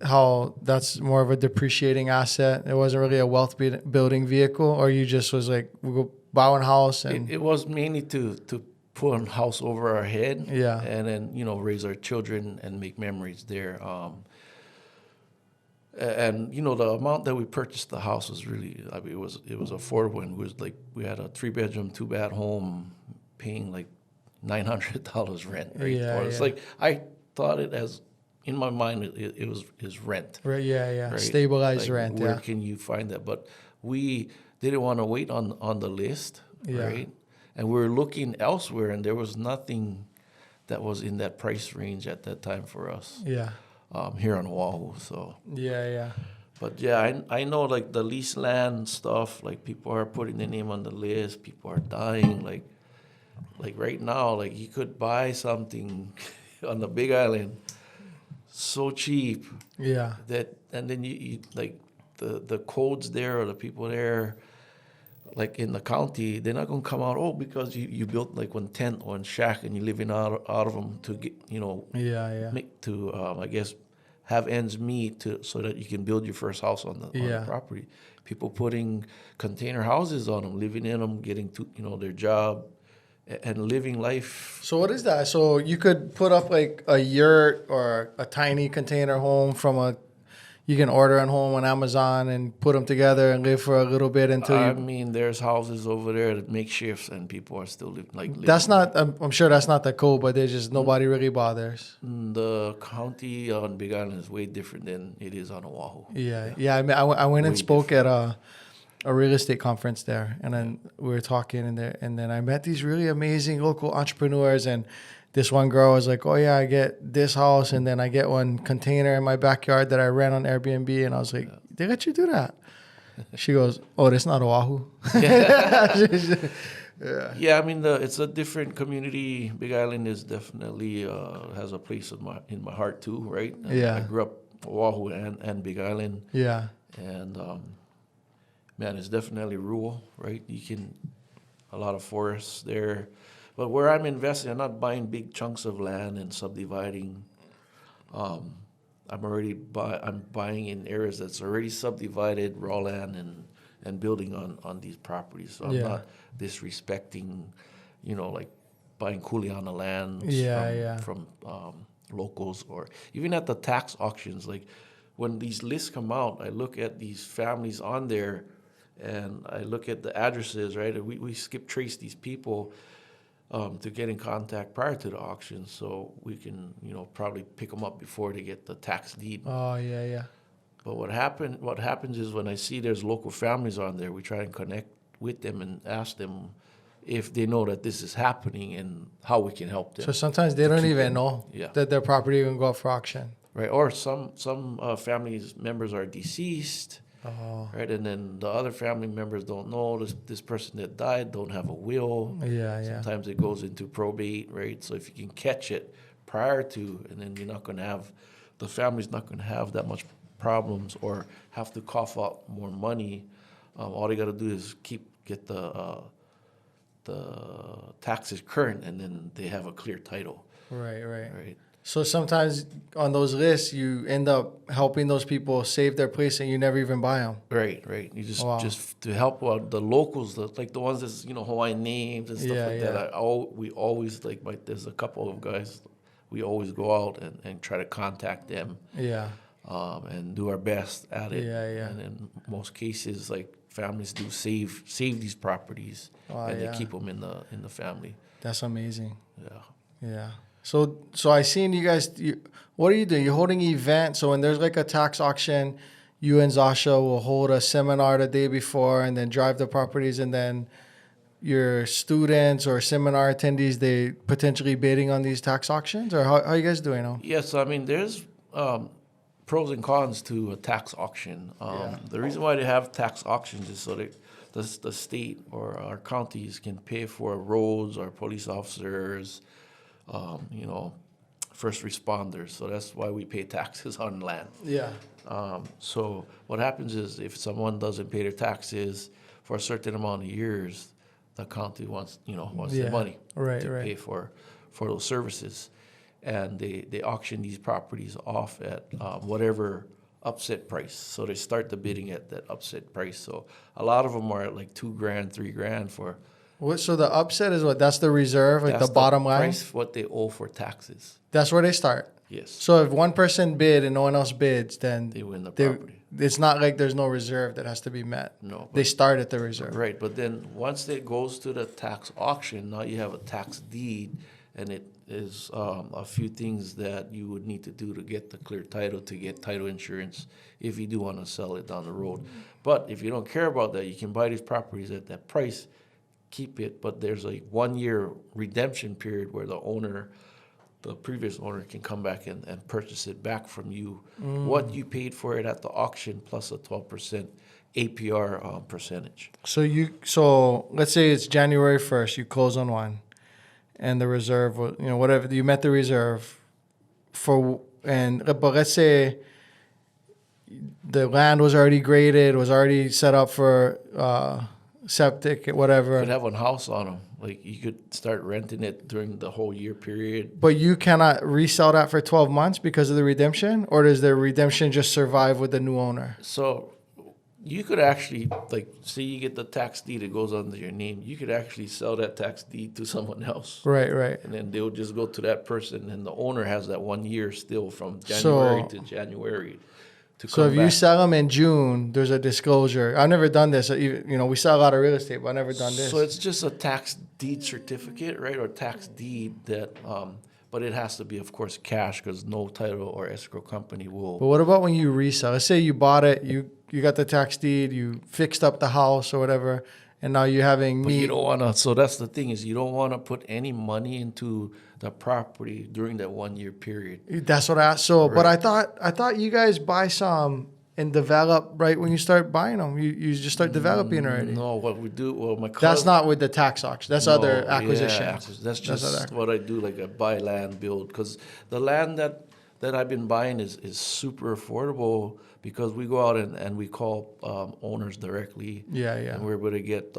how that's more of a depreciating asset? It wasn't really a wealth building vehicle, or you just was like, we go buy one house and It was mainly to put a house over our head, Yeah. and then raise our children and make memories there. And the amount that we purchased the house was really, I mean, it was affordable, and it was like we had a 3-bedroom, 2-bath home, paying like $900 rent. Right? Yeah, Or it's yeah. like I thought it as in my mind it was is rent. right, yeah, Right? stabilized Like, rent. Where Yeah, can you find that? But we didn't want to wait on the list, Yeah. right? And we were looking elsewhere, and there was nothing that was in that price range at that time for us yeah, here on Oahu. So, yeah. but yeah, I know, like, the lease land stuff. Like, people are putting their name on the list. People are dying. Like right now, like, you could buy something on the Big Island so cheap Yeah, that, and then you like the codes there, or the people there, like in the county, they're not gonna come out, because you built like one tent or one shack and you're living out of them to get yeah. make to I guess have ends meet so that you can build your first house on the Yeah. property. People putting container houses on them, living in them, getting to their job, and living life. So what is that? So you could put up like a yurt or a tiny container home you can order on home on Amazon and put them together and live for a little bit until I you. mean, there's houses over there that make shifts, and people are still living. That's not. I'm sure that's not the code, but there's just nobody really bothers. The county on Big Island is way different than it is on Oahu. Yeah. I mean, I went and Way spoke at a real estate conference there, and then we were talking and then I met these really amazing local entrepreneurs, and this one girl was like, "Oh yeah, I get this house, and then I get one container in my backyard that I rent on Airbnb," and I was like, "They let you do that?" She goes, "Oh, that's not Oahu." Yeah, I mean, it's a different community. Big Island is definitely has a place in my heart too, right? And Yeah. I grew up Oahu and Big Island, Yeah, and man, it's definitely rural, right? A lot of forests there. But where I'm investing, I'm not buying big chunks of land and subdividing. I'm buying in areas that's already subdivided, raw land, and building on these properties. So I'm Yeah. not disrespecting, like buying kuleana lands from locals, or even at the tax auctions. Like, when these lists come out, I look at these families on there, and I look at the addresses, right? And we skip trace these people to get in contact prior to the auction, so we can probably pick them up before they get the tax deed. oh yeah. But what happens is, when I see there's local families on there, we try and connect with them and ask them if they know that this is happening and how we can help them. So sometimes they don't even know Yeah. that their property can go up for auction. Right, or some families members are deceased, Oh, right, and then the other family members don't know this person that died don't have a will. yeah. Sometimes it goes into probate, right? So if you can catch it prior to, and then the family's not going to have that much problems or have to cough out more money. All they got to do is get the taxes current, and then they have a clear title, Right. right? So sometimes on those lists, you end up helping those people save their place, and you never even buy them. Right. You Wow. just to help out the locals, like the ones that's Hawaiian names and stuff like that. We always there's a couple of guys, we always go out and try to contact them, Yeah. and do our best at it. Yeah. And in most cases, like, families do save these properties, Wow, and yeah. they keep them in the family. That's amazing. Yeah. Yeah. So I seen you guys. What are you doing? You're holding an event. So when there's like a tax auction, you and Zasha will hold a seminar the day before, and then drive the properties, and then your students or seminar attendees they potentially bidding on these tax auctions, or how you guys doing now? Yes, I mean, there's pros and cons to a tax auction. The reason why they have tax auctions is so that the state or our counties can pay for roads or police officers, first responders. So that's why we pay taxes on land. Yeah. So what happens is if someone doesn't pay their taxes for a certain amount of years, the county wants the money to pay for those services, and they auction these properties off at whatever upset price. So they start the bidding at that upset price. So a lot of them are at like $2,000, $3,000 for. So the upset is what? That's the reserve, like That's the bottom line? price what they owe for taxes. That's where they start? Yes. So if one person bid and no one else bids, then They win the property. It's not like there's no reserve that has to be met. No. They start at the reserve. Right, but then once it goes to the tax auction, now you have a tax deed, and it is a few things that you would need to do to get the clear title, to get title insurance, if you do want to sell it down the road. But if you don't care about that, you can buy these properties at that price, keep it, but there's a 1-year redemption period where the previous owner can come back and purchase it back from you, what you paid for it at the auction plus a 12% APR percentage. So let's say it's January 1st, you close on one, and the reserve, whatever, you met the reserve but let's say the land was already graded, was already set up for septic, whatever. You could have one house on them. Like you could start renting it during the whole year period. But you cannot resell that for 12 months because of the redemption? Or does the redemption just survive with the new owner? So you could actually, say you get the tax deed that goes under your name, you could actually sell that tax deed to someone else. Right. And then they'll just go to that person, and the owner has that 1 year still from January to January. So if you sell them in June, there's a disclosure. I've never done this. We sell a lot of real estate, but I've never done this. So it's just a tax deed certificate, right, or tax deed that, but it has to be, of course, cash because no title or escrow company will. But what about when you resell? Let's say you bought it, you got the tax deed, you fixed up the house or whatever, and now you're having But you don't want to. So that's the thing is you don't want to put any money into the property during that 1 year period. That's what I asked. So, Right. but I thought you guys buy some and develop right when you start buying them. You just start developing already. No, what we do, my cousin. That's not with the tax auction. That's other No, acquisitions. Yeah, that's just what I do. Like I buy land, build, because the land that I've been buying is super affordable because we go out and we call owners directly. Yeah. And we're able to get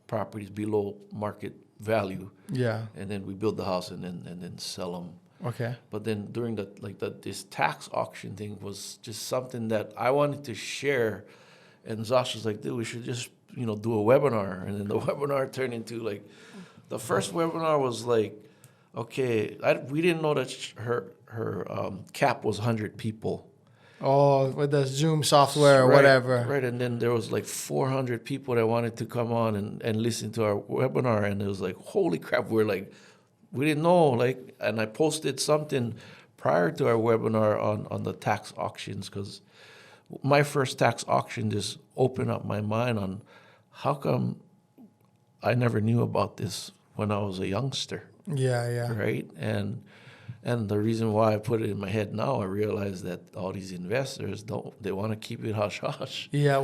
properties below market value. Yeah. And then we build the house and then sell them. Okay. But then during this tax auction thing was just something that I wanted to share, and Zosh was like, "Dude, we should just do a webinar." And then the webinar turned into the first webinar was okay, we didn't know that her cap was 100 people. Oh, with the Zoom software or Right, whatever. Right, and then there was 400 people that wanted to come on and listen to our webinar, and it was holy crap, we didn't know, and I posted something prior to our webinar on the tax auctions, because my first tax auction just opened up my mind on how come I never knew about this when I was a youngster. Yeah. Right, and the reason why I put it in my head now, I realize that all these investors they want to keep it hush hush. Yeah,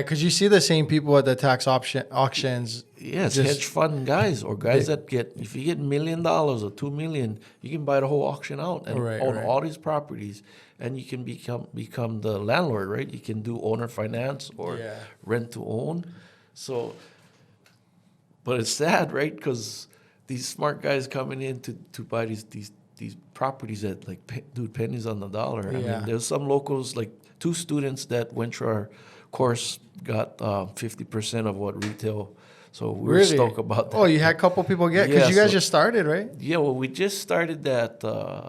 because you see the same people at the tax auctions. Yes, hedge fund guys or guys that if you get $1 million or $2 million, you can buy the whole auction out and own all these properties, and you can become the landlord, right? You can do owner finance or rent to own. So, but it's sad, right? Because these smart guys coming in to buy these properties at pennies on the dollar. I mean, there's some locals, 2 students that went through our course got 50% of what retail. So we were stoked about that. Oh, you had a couple people get, because you guys just started, right? Yeah, well, we just started that.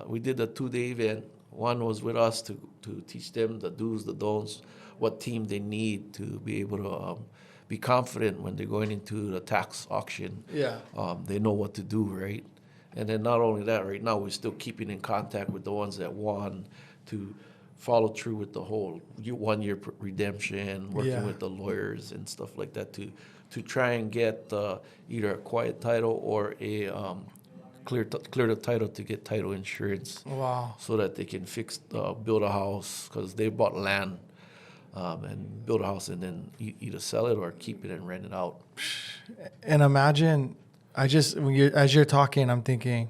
We did a 2-day event. One was with us to teach them the do's, the don'ts, what team they need to be able to be confident when they're going into the tax auction. Yeah. They know what to do, right? And then not only that, right now we're still keeping in contact with the ones that won follow through with the whole 1 year redemption, working Yeah. with the lawyers and stuff like that to try and get either a quiet title or a clear the title to get title insurance, Wow. so that they can build a house, because they bought land and build a house and then either sell it or keep it and rent it out. And imagine, as you're talking, I'm thinking,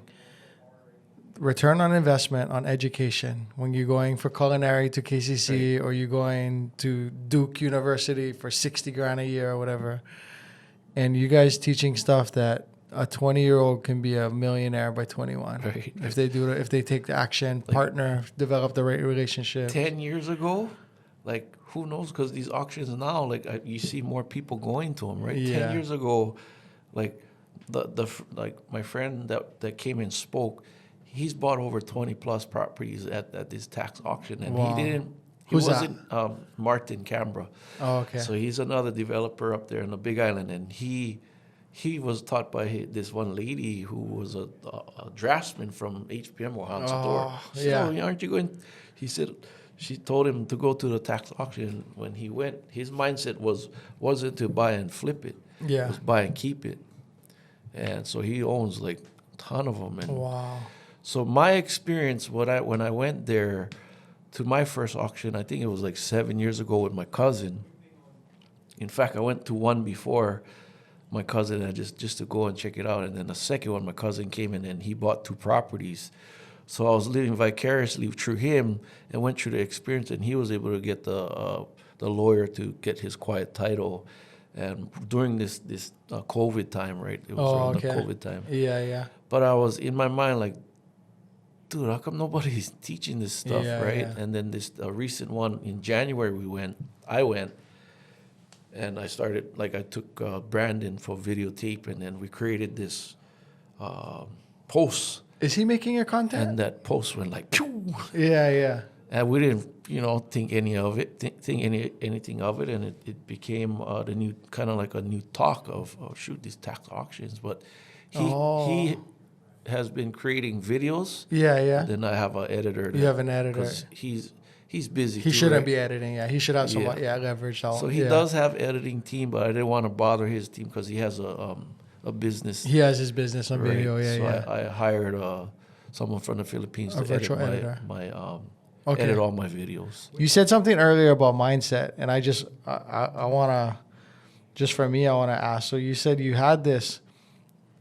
return on investment on education when you're going for culinary to KCC, or you're going to Duke University for 60 grand a year or whatever, and you guys teaching stuff that a 20-year-old can be a millionaire by 21 Right. if they take the action, partner, develop the right relationship. 10 years ago, like, who knows? Because these auctions now, like, you see more people going to them, right? Yeah. 10 years ago, like, like my friend that came and spoke, he's bought over 20 plus properties at this tax auction, and Wow. he Who's wasn't Martin Canberra. Oh, okay. So he's another developer up there in the Big Island, and he was taught by this one lady who was a draftsman from HPM or Hansador. Oh, So, yeah. aren't you going? He said, she told him to go to the tax auction. When he went, his mindset wasn't to buy and flip it. Yeah. It was buy and keep it. And so he owns like a ton of them. And Wow. so my experience, when I went there to my first auction, I think it was like 7 years ago with my cousin. In fact, I went to one before my cousin, and just to go and check it out. And then the second one, my cousin came in and he bought 2 properties. So I was living vicariously through him and went through the experience, and he was able to get the lawyer to get his quiet title. And during this COVID time, right? It was around the COVID time. Yeah, yeah. But I was in my mind like, dude, how come nobody's teaching this stuff, Yeah, right? yeah. And then this recent one in January, I went, and I started, like, I took Brandon for videotape, and then we created this post, Is he making your content? and that post went like, pew! Yeah, yeah. And we didn't, think anything of it, and it became the new, kind of like a new talk of shoot, these tax auctions. But he has been creating videos. Yeah, yeah. Then I have an editor. You have an editor. 'Cause he's busy. He too, shouldn't right? be editing. Yeah, he should have some Yeah. leverage out. So he does have editing team, but I didn't want to bother his team because he has a business. He has his business on right? video. Yeah, so yeah. I hired someone from the Philippines A to edit virtual editor. Okay. edit all my videos. You said something earlier about mindset, and I want to, just for me, I want to ask. So you said you had this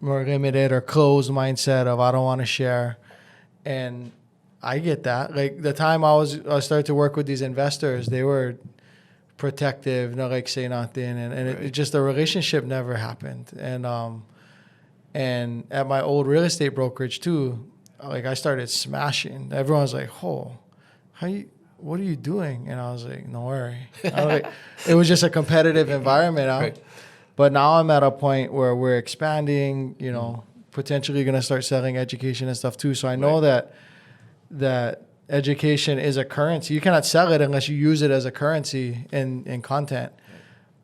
more limited or closed mindset of I don't want to share, and I get that. Like the time I started to work with these investors, they were protective, not like say nothing, and it just the relationship never happened. And at my old real estate brokerage too, like I started smashing. Everyone's like, "Oh, what are you doing?" And I was like, "No worry." It was just a competitive environment. Right. But now I'm at a point where we're expanding, potentially going to start selling education and stuff too. So I know that education is a currency. You cannot sell it unless you use it as a currency in content.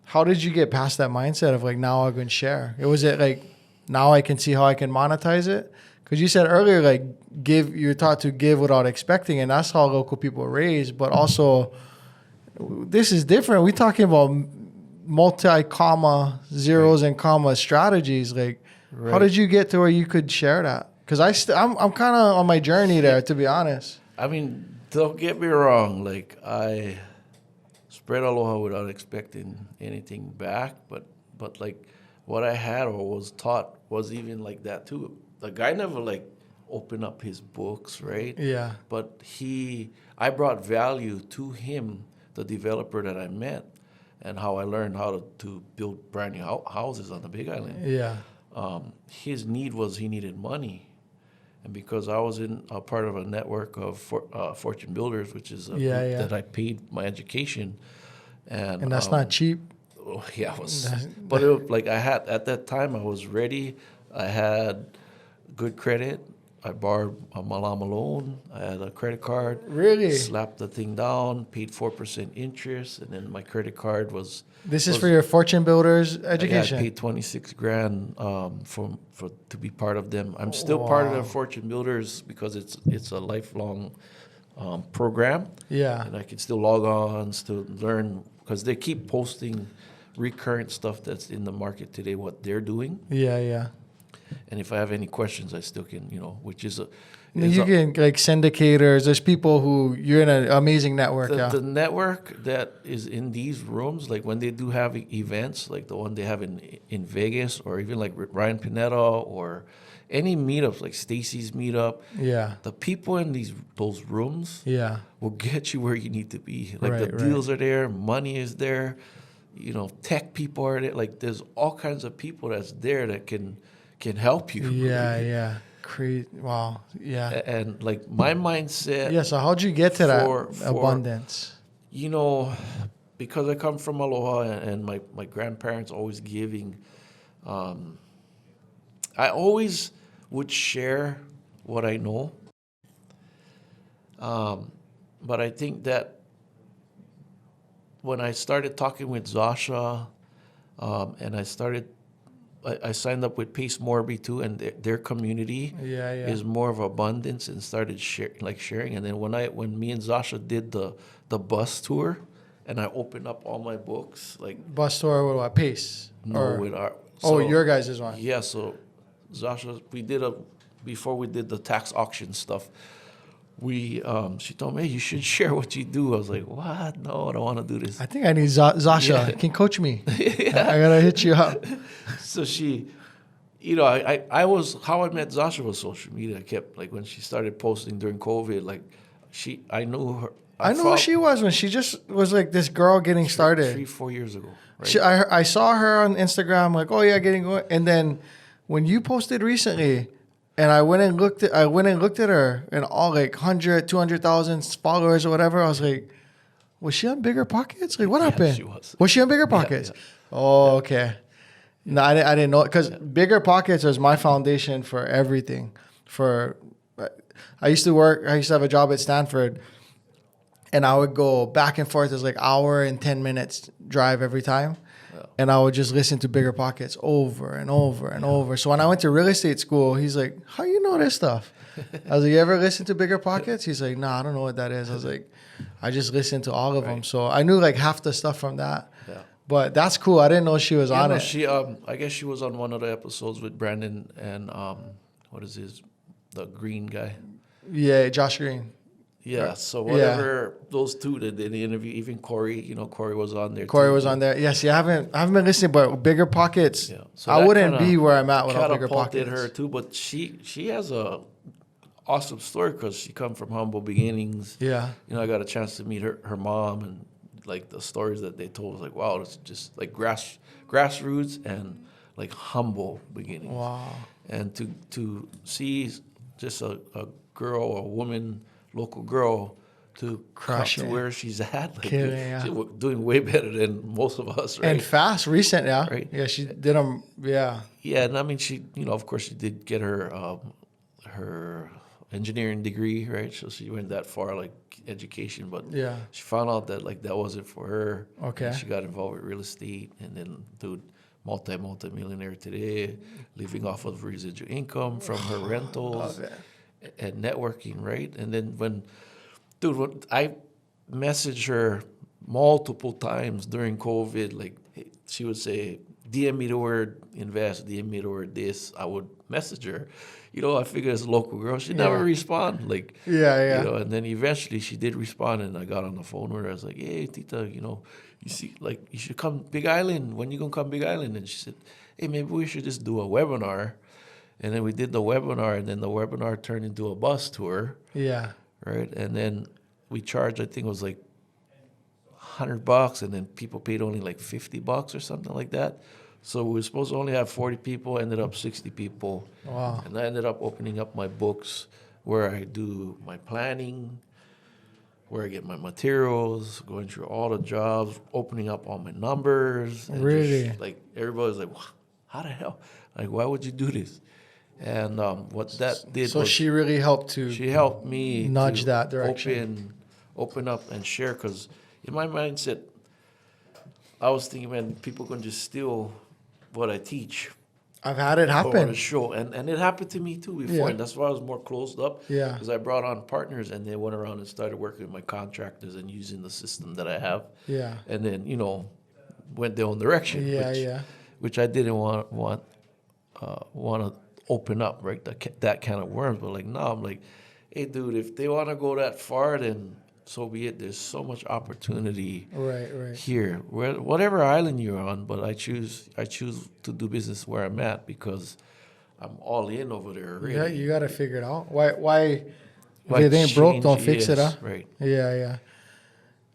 How did you get past that mindset of like, now I can share? Was it like, now I can see how I can monetize it? Because you said earlier, like, you're taught to give without expecting, and that's how local people are raised. But also, this is different. We're talking about multi-comma, zeros and comma strategies. Like, how did you get to where you could share that? Because I'm kind of on my journey there, to be honest. I mean, don't get me wrong. Like, I spread aloha without expecting anything back. But like, what I had or was taught was even like that too. The guy never like opened up his books, right? Yeah. But I brought value to him, the developer that I met, and how I learned how to build brand new houses on the Big Island. Yeah. His need was he needed money. And because I was in a part of a network of Fortune Builders, which is a group that I paid my education. And that's not cheap. Oh, yeah, it was. But it was, like, at that time, I was ready. I had good credit. I borrowed a Malama loan. I had a credit card. Really? Slapped the thing down, paid 4% interest, and then my credit card was. This is for your Fortune Builders education. I paid $26,000 to be part of them. I'm still part of the Fortune Builders because it's a lifelong program. Yeah. And I can still log on, still learn, because they keep posting recurrent stuff that's in the market today, what they're doing. Yeah, yeah. And if I have any questions, I still can, which is You can like syndicators. There's people who you're in an amazing network. the network that is in these rooms, like when they do have events, like the one they have in Vegas, or even like Ryan Pinetta, or any meetups, like Stacy's meetup. Yeah. The people in those rooms Yeah. will get you where you need to be. Like Right, the deals are there, money is there, tech people are there. Like there's all kinds of people that's there that can help you. Yeah, yeah. Wow. Yeah. And like my mindset. Yeah. So how'd you get to that for abundance? Because I come from Aloha and my grandparents always giving, I always would share what I know. But I think that when I started talking with Zasha, and I signed up with Pace Morby too, and their community Yeah, yeah. is more of abundance, and started sharing. And then when me and Zasha did the bus tour, and I opened up all my books, like Bus tour with what? Pace? with our Your guys' one. yeah. So Zasha, before we did the tax auction stuff. She told me, hey, you should share what you do. I was like, what? No, I don't want to do this. I think I need Zasha. Yeah. Can coach me. I gotta hit you up. So she, how I met Zasha was social media. I kept, like, when she started posting during COVID, like, I knew her. I know who she was when she just was like this girl getting started. 3-4 years ago. Right? I saw her on Instagram, like, oh yeah, getting going. And then when you posted recently, and I went and looked at her, and all like 100, 200,000 followers or whatever. I was like, was she on Bigger Pockets? Like, what happened? She was. Was she on Bigger Pockets? Yeah. Oh, okay. No, I didn't know, because Bigger Pockets was my foundation for everything. I used to have a job at Stanford, and I would go back and forth. It was like hour and 10 minutes drive every time. And I would just listen to Bigger Pockets over and over and over. So when I went to real estate school, he's like, how you know this stuff? I was like, you ever listen to Bigger Pockets? He's like, nah, I don't know what that is. I was like, I just listened to all of them. So I knew like half the stuff from that. Yeah. But that's cool. I didn't know she was on it. She, I guess she was on one of the episodes with Brandon and, what is the green guy? Yeah, Josh Green. Yeah, so whatever those two that did the interview, even Corey, Corey was on there. Corey was on there. Yeah, see, I haven't been listening, but Bigger Pockets, so I wouldn't be where I'm at without Bigger Pockets. Her too, but she has a awesome story because she come from humble beginnings. Yeah. I got a chance to meet her mom, and like the stories that they told was like, wow, it's just like grassroots and like humble beginnings. Wow. And to see just a girl, a woman, local girl, to Crush come it. to where she's at, like She's doing way better than most of us, right? And fast, recent, yeah. Right. Yeah, she did them, yeah. Yeah, and I mean, she, of course, she did get her engineering degree, right? So she went that far, like education, but Yeah. she found out that like that wasn't for her. Okay. And she got involved with real estate, and then multi-millionaire today, living off of residual income from her rentals. And networking, right? And then when I messaged her multiple times during COVID, like she would say, DM me the word invest, DM me the word this. I would message her. I figured as a local girl, she'd never respond. Like, Yeah. And then eventually she did respond, and I got on the phone with her. I was like, hey, Tita, you see, like, you should come Big Island. When you gonna come Big Island? And she said, hey, maybe we should just do a webinar. And then we did the webinar, and then the webinar turned into a bus tour. Yeah. Right? And then we charged, I think it was like $100, and then people paid only like $50 or something like that. So we were supposed to only have 40 people, ended up 60 people. Wow. And I ended up opening up my books where I do my planning, where I get my materials, going through all the jobs, opening up all my numbers. And really? just, like, everybody's like, how the hell? Like, why would you do this? And what that did So was she really helped to she helped me nudge to that direction. open up and share, because in my mindset, I was thinking, man, people can just steal what I teach. I've had it for happen. a show, and it happened to me too before, Yeah. and that's why I was more closed up. Yeah. Because I brought on partners, and they went around and started working with my contractors and using the system that I have. Yeah. And then went their own direction. Yeah. Which I didn't want to open up, right? That kind of worms. But like now, I'm like, hey, dude, if they want to go that far, then so be it. There's so much opportunity Right. here, whatever island you're on. But I choose to do business where I'm at because I'm all in over there already. Yeah, you got to figure it out. Why? If Why it ain't broke, don't change? fix it, huh? Yes, right. Yeah.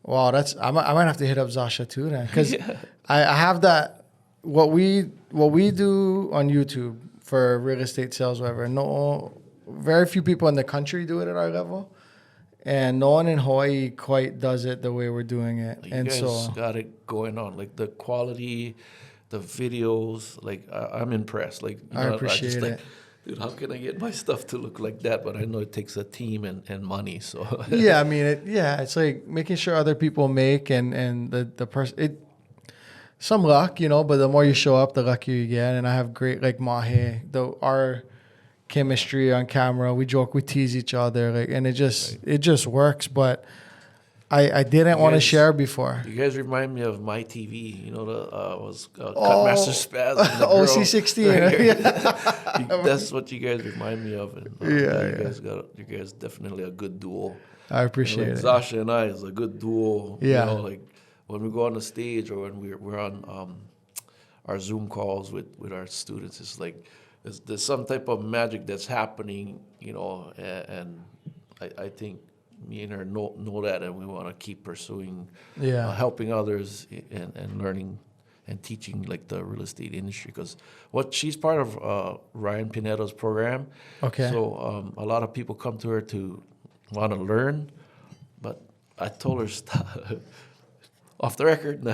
Wow, I might have to hit up Zasha too then, because Yeah. I have that. What we do on YouTube for real estate sales, whatever. No, very few people in the country do it at our level, and no one in Hawaii quite does it the way we're doing it. You And guys so, got it going on, like the quality, the videos. Like I'm impressed. Like I appreciate just, like, it. dude, how can I get my stuff to look like that? But I know it takes a team and money. So yeah, I mean, it's like making sure other people make and the person some luck, but the more you show up, the luckier you get. And I have great like Mahe, our chemistry on camera. We joke, we tease each other, like, and it just works. But I didn't want to guys- share before. you guys remind me of my TV. Cutmaster Spaz. And the girl. OC16. That's what you guys remind me of. And, you guys definitely a good duo. I appreciate Like it. Zasha and I is a good duo. Yeah. Like when we go on the stage or when we're on our Zoom calls with our students, it's like there's some type of magic that's happening, and I think me and her know that, and we want to keep pursuing, helping others and learning and teaching like the real estate industry, because she's part of Ryan Pineda's program. Okay. So a lot of people come to her to want to learn, but I told her stop. Off the record.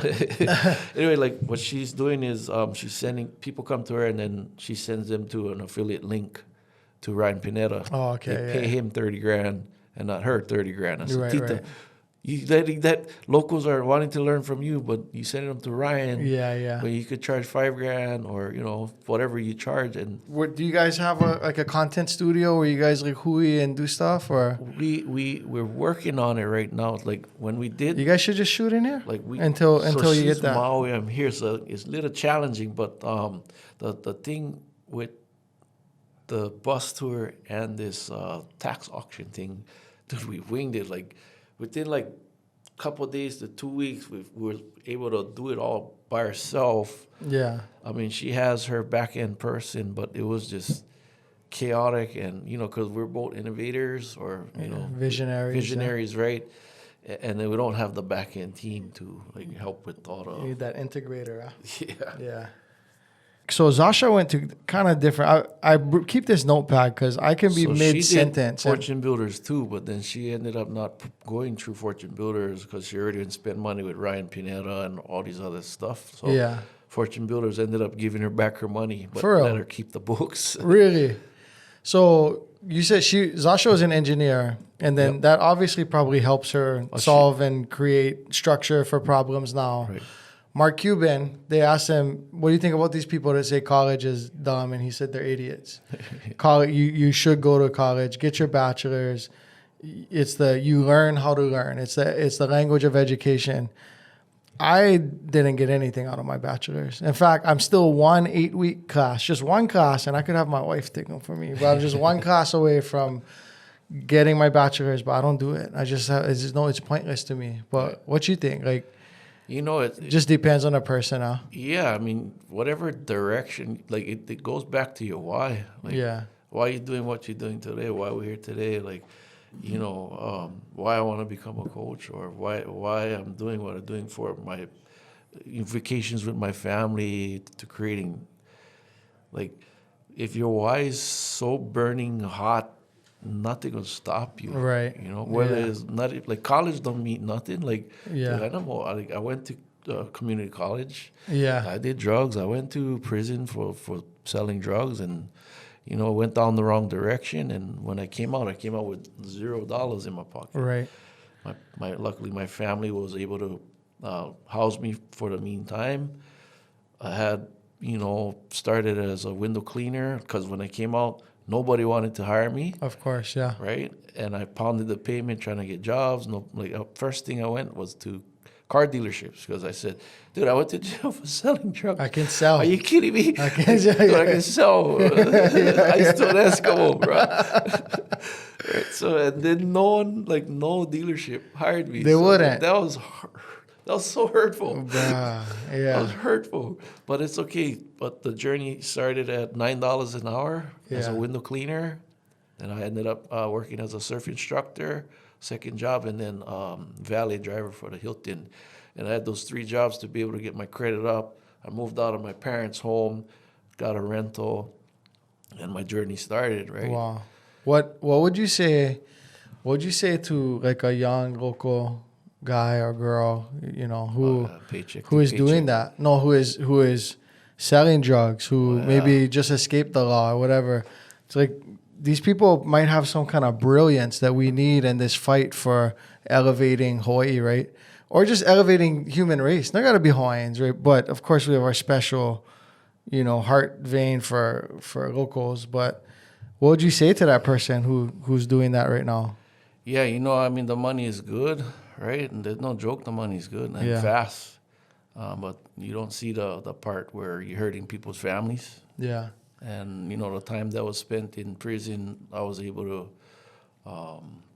Anyway, like what she's doing is she's sending people come to her, and then she sends them to an affiliate link to Ryan Pineda. Oh, okay. They pay him $30,000 and not her $30,000. I said, Right, Tita, right. you letting that locals are wanting to learn from you, but you send them to Ryan. Yeah. But you could charge $5,000 or whatever you charge, and Do you guys have a content studio where you guys like hui and do stuff, or we're working on it right now. Like when we did. you guys should just shoot in here? Like until you she's get that. Maui, I'm here, so it's a little challenging. But the thing with the bus tour and this tax auction thing, dude, we winged it. Like within like a couple of days to 2 weeks, we were able to do it all by ourselves. Yeah. I mean, she has her back end person, but it was just chaotic, and because we're both innovators or visionaries, right? And then we don't have the back end team to like help with all You the need that integrator. Huh? yeah. Yeah. So Zasha went to kind of different. I keep this notepad because I can be So mid she sentence. did Fortune Builders too, but then she ended up not going through Fortune Builders because she already spent money with Ryan Pineda and all these other stuff. So Yeah. Fortune Builders ended up giving her back her money, but For real? let her keep the books. Really? So you said Zasha was an engineer, and then that obviously probably helps her solve and create structure for problems now. Right. Mark Cuban, they asked him, what do you think about these people that say college is dumb? And he said they're idiots. College, you should go to college, get your bachelor's. You learn how to learn. It's the language of education. I didn't get anything out of my bachelor's. In fact, I'm still 1 8-week class, just one class, and I could have my wife take them for me. But I'm just one class away from getting my bachelor's, but I don't do it. It's pointless to me. But what you think? Like, It just depends on the person, huh? yeah, I mean, whatever direction, like it goes back to your why. Like, Yeah. why are you doing what you're doing today? Why we're here today? Like, why I want to become a coach, or why I'm doing what I'm doing for my vacations with my family, to creating. Like, if your why is so burning hot, nothing will stop you. Right. Whether it's not like college don't mean nothing. Like, Yeah. dude, I went to community college. Yeah. I did drugs. I went to prison for selling drugs, and went down the wrong direction. And when I came out with $0 in my pocket. Right. Luckily my family was able to house me for the meantime. I had started as a window cleaner because when I came out, nobody wanted to hire me, Of course, yeah. right? And I pounded the pavement trying to get jobs. No, first thing I went was to car dealerships because I said, dude, I went to jail for selling drugs. I can sell. Are you kidding me? I can sell. Dude, I can sell. I used to an Eskimo, bro. Right, so and then no dealership hired me. They wouldn't. That was so hurtful. Bruh, That yeah. was hurtful, but it's okay. But the journey started at $9 an hour as a Yeah. window cleaner, and I ended up working as a surf instructor, second job, and then valet driver for the Hilton. And I had those 3 jobs to be able to get my credit up. I moved out of my parents' home, got a rental, and my journey started. Right. Wow. What would you say? What would you say to like a young local guy or girl, Paycheck who to is doing paycheck. that? No, who is selling drugs, who maybe just escaped the law or whatever. It's like these people might have some kind of brilliance that we need in this fight for elevating Hawaii, right? Or just elevating human race. Not gotta be Hawaiians, right? But of course we have our special, heart vein for locals. But what would you say to that person who's doing that right now? Yeah, the money is good, right? And there's no joke, the money is good and Yeah. fast. But you don't see the part where you're hurting people's families. Yeah. And, the time that was spent in prison, I was able to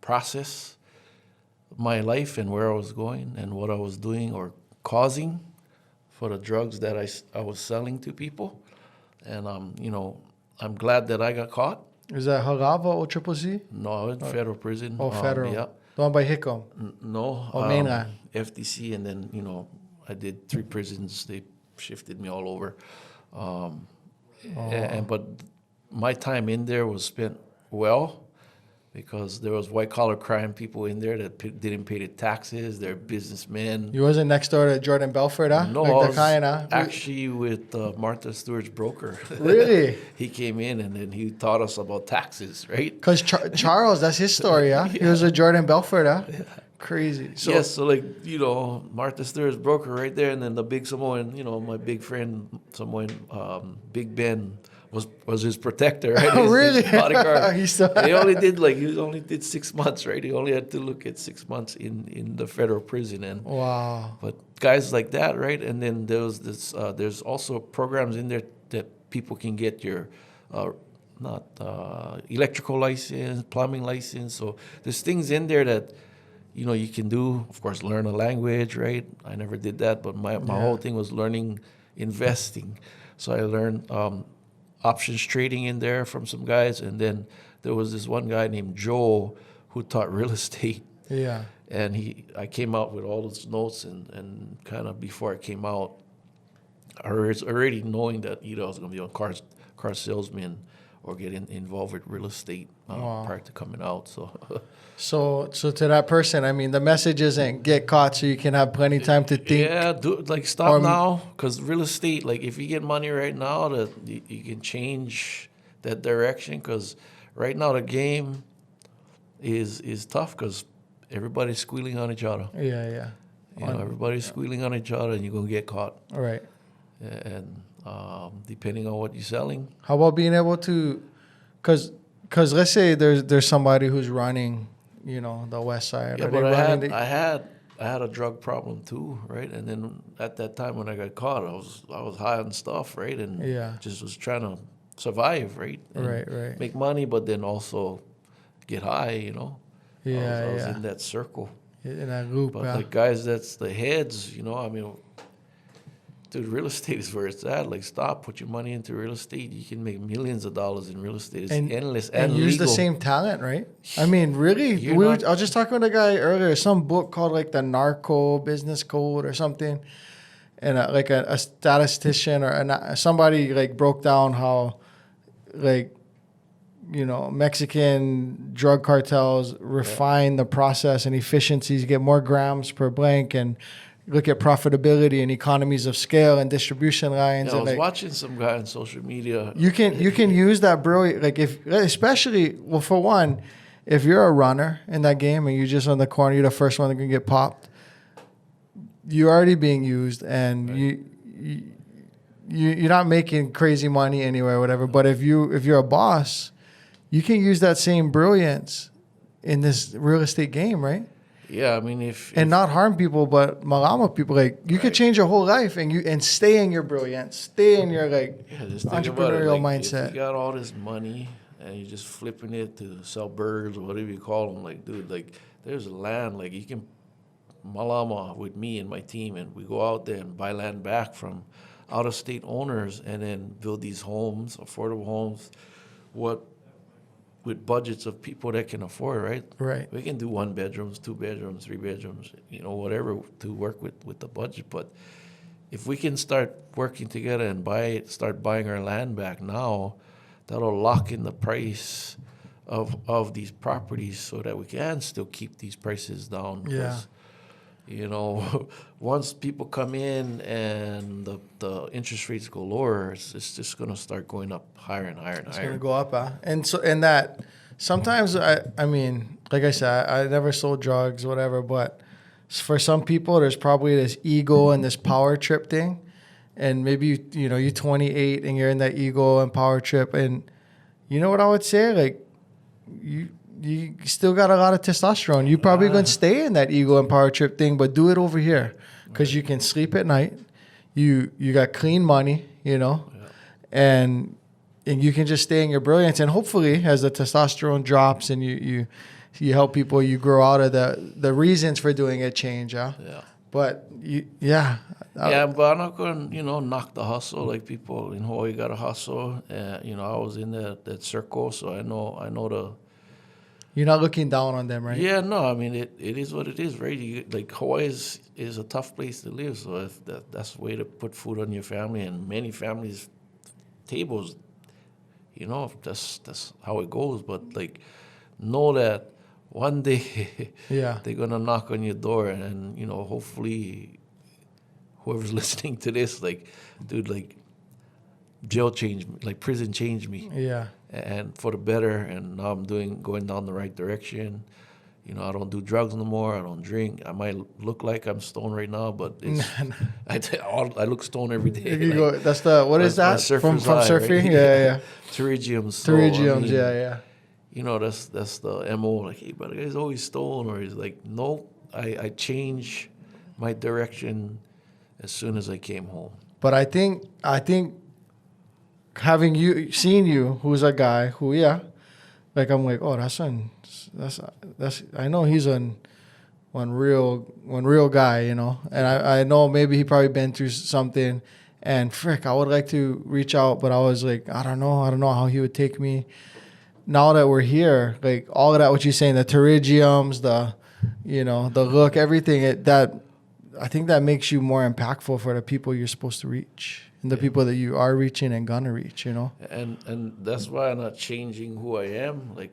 process my life and where I was going and what I was doing or causing for the drugs that I was selling to people. And, I'm glad that I got caught. Is that Halava or Triple C? No, I was in federal prison. Oh, federal. Yeah. The one by Hickam. No. Oh, mainland. FTC, and then, I did 3 prisons. They shifted me all over. But my time in there was spent well because there was white-collar crime people in there that didn't pay the taxes. They're businessmen. You wasn't next door to Jordan Belfort, huh? No, Like I the was kind, huh? actually with Martha Stewart's broker. Really? He came in and then he taught us about taxes, right? Because Charles, that's his story, huh? He was with Jordan Belfort, huh? Crazy. So, Yes, so Martha Stewart's broker right there, and then the big Samoan, my big friend Samoan, Big Ben was his protector, right? Oh, His really? bodyguard. And he only did 6 months, right? He only had to look at 6 months in the federal prison, and wow. but guys like that, right? And then there's also programs in there that people can get your electrical license, plumbing license. So there's things in there that you can do. Of course, learn a language, right? I never did that, but my whole thing was learning investing. So I learned options trading in there from some guys, and then there was this one guy named Joel who taught real estate. Yeah. And I came out with all those notes, and kind of before I came out, I was already knowing that I was going to be a car salesman or get involved with real estate prior to coming out. So to that person, I mean, the message isn't get caught so you can have plenty of time to think. Yeah, stop now, because real estate, if you get money right now, that you can change that direction. Because right now the game is tough because everybody's squealing on each other. Yeah. Everybody's squealing on each other, and you're gonna get caught. All right. And depending on what you're selling. How about being able to, because let's say there's somebody who's running, the West Side. Yeah, Are but they I running had a drug problem too, right? And then at that time when I got caught, I was high on stuff, right? And just was trying to survive, right? And Right. make money, but then also get high, I was in that circle. in that loop. But Yeah. guys, that's the heads, dude, real estate is where it's at. Stop, put your money into real estate. You can make millions of dollars in real estate. It's endless and use legal. the same talent, right? I mean, really, I was just talking with a guy earlier. Some book called the Narco Business Code or something, and a statistician or somebody broke down how Mexican drug cartels refine the process and efficiencies, get more grams per blank, and look at profitability and economies of scale and distribution lines. I and was watching some guy on social media. You can use that brilliant, for one, if you're a runner in that game and you're just on the corner, you're the first one that can get popped. You're already being used, and you're not making crazy money anywhere or whatever. But if you're a boss, you can use that same brilliance in this real estate game, right? Yeah, I mean, if Not harm people, but malama people. Like you could change your whole life and stay in your brilliance, stay in your just think about it, entrepreneurial like, mindset. If you got all this money and you're just flipping it to sell burgers or whatever you call them, like, dude, like, there's land, like, you can malama with me and my team, and we go out there and buy land back from out-of-state owners and then build these homes, affordable homes, with budgets of people that can afford, right? Right. We can do 1 bedrooms, 2 bedrooms, 3 bedrooms, whatever to work with the budget. But if we can start working together and start buying our land back now, that'll lock in the price of these properties so that we can still keep these prices down. Yeah. Once people come in and the interest rates go lower, it's just going to start going up higher and higher and It's higher. gonna go up, and that sometimes I mean, like I said, I never sold drugs, whatever. But for some people, there's probably this ego and this power trip thing, and maybe you're 28 and you're in that ego and power trip, and you know what I would say, like you still got a lot of testosterone. You probably gonna stay in that ego and power trip thing, but do it over here because you can sleep at night. You got clean money, and you can just stay in your brilliance. And hopefully, as the testosterone drops and you help people, you grow out of the reasons for doing it change. Yeah. But but I'm not going to, knock the hustle. Like people in Hawaii got to hustle. I was in that circle, so I know the. You're not looking down on them, right? Yeah, no. I mean, it is what it is, right? Like Hawaii is a tough place to live. So if that's the way to put food on your family, and many families' tables, that's how it goes. But like, know that one day, they're gonna knock on your door, and hopefully, whoever's listening to this, like, dude, like, jail changed me, like prison changed me. Yeah. And for the better, and now I'm going down the right direction. I don't do drugs no more. I don't drink. I might look like I'm stoned right now, but I look stoned every day. That's what is that from surfing? Right? Yeah. Pterygiums. Pterygiums, yeah. That's the MO. Like, hey, but the guy's always stoned, or he's like, no. I change my direction as soon as I came home. But I think having seen you, who's a guy who, like I'm like, oh, that's I know he's one real guy, and I know maybe he probably been through something, and frick, I would like to reach out, but I was like, I don't know how he would take me. Now that we're here, like all of that, what you're saying, the pterygiums, the look, everything, I think that makes you more impactful for the people you're supposed to reach. And the people that you are reaching and gonna reach, And that's why I'm not changing who I am. Like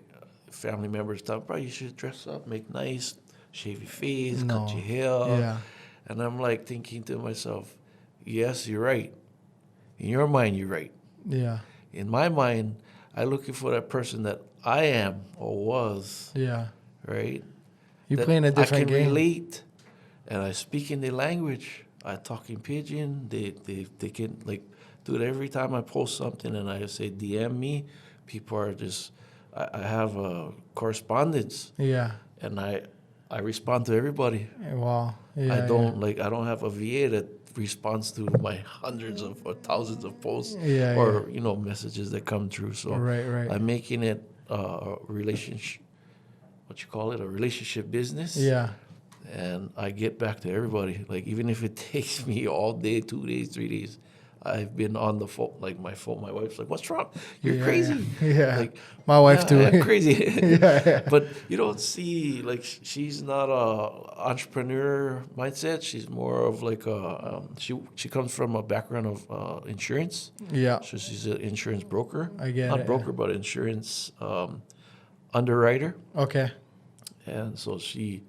family members tell me, bro, you should dress up, make nice, shave your face, cut your hair. Yeah. And I'm like thinking to myself, yes, you're right. In your mind, you're right. Yeah. In my mind, I'm looking for that person that I am or was. Yeah. Right? You're playing a different game. I can relate, and I speak in their language. I talk in pidgin. They can, like, dude, every time I post something and I say DM me, people are just, I have a correspondence. Yeah. And I respond to everybody. Wow. Yeah. I don't have a VA that responds to my hundreds of or thousands of posts or messages that come through. So right. I'm making it a relationship. What you call it? A relationship business. Yeah. And I get back to everybody. Like, even if it takes me all day, 2 days, 3 days, I've been on the phone. Like, my wife's like, what's wrong? You're crazy. Yeah. Like, my wife too. I'm crazy. Yeah. But you don't see, like, she's not a entrepreneur mindset. She's more of like she comes from a background of insurance. Yeah. So she's an insurance broker. I get Not it. broker, but insurance underwriter. Okay. And so she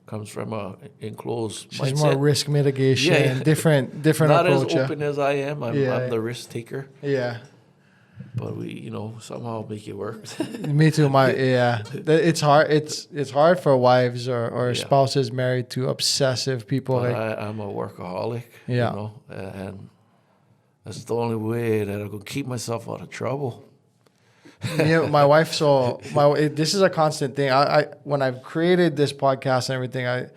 comes from a enclosed She's mindset. more risk mitigation, different Not approach. as open as I am. I'm the risk taker. Yeah. But we, somehow make it work. Me too. It's hard. It's hard for wives or spouses married to obsessive people. But I'm a workaholic. Yeah. And That's the only way that I could keep myself out of trouble. My wife. So this is a constant thing. I when I've created this podcast and everything, I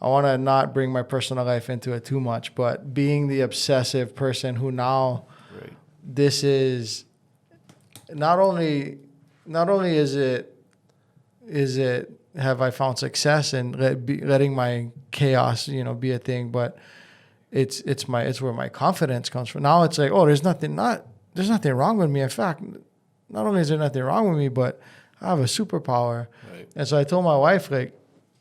want to not bring my personal life into it too much. But being the obsessive person who now, Right. this is not only is it have I found success in letting my chaos, be a thing, but it's where my confidence comes from. Now it's like, oh, there's nothing wrong with me. In fact, not only is there nothing wrong with me, but I have a superpower. Right. And so I told my wife, like,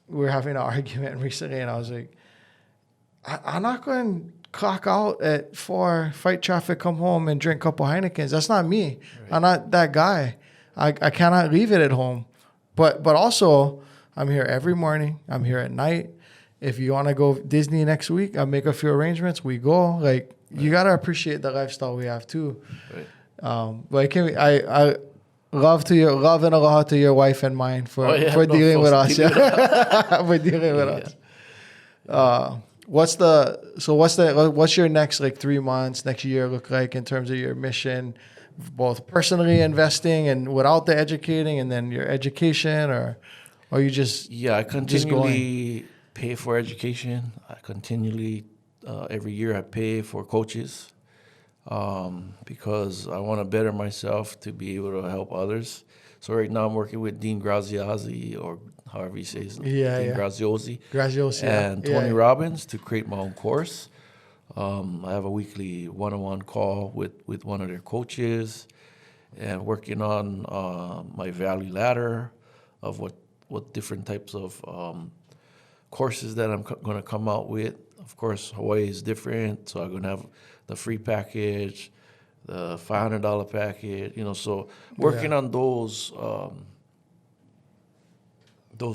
we were having an argument recently, and I was like, I'm not going to clock out at 4, fight traffic, come home and drink a couple Heinekens. That's not me. Right. I'm not that guy. I cannot leave it at home. But also, I'm here every morning. I'm here at night. If you want to go Disney next week, I'll make a few arrangements. We go. Like, you got to appreciate the lifestyle we have too. Right. But I love and aloha to your wife and mine for dealing with us. For dealing with us. What's your next 3 months, next year look like in terms of your mission, both personally investing and without the educating, and then your education, or you just I continually pay for education. I continually every year I pay for coaches because I want to better myself to be able to help others. So right now I'm working with Dean Graziosi, or however you say his name, Dean Graziosi, and Tony Robbins to create my own course. I have a weekly one-on-one call with one of their coaches, and working on my value ladder of what different types of courses that I'm going to come out with. Of course, Hawaii is different, so I'm going to have the free package, the $500 package. So working on those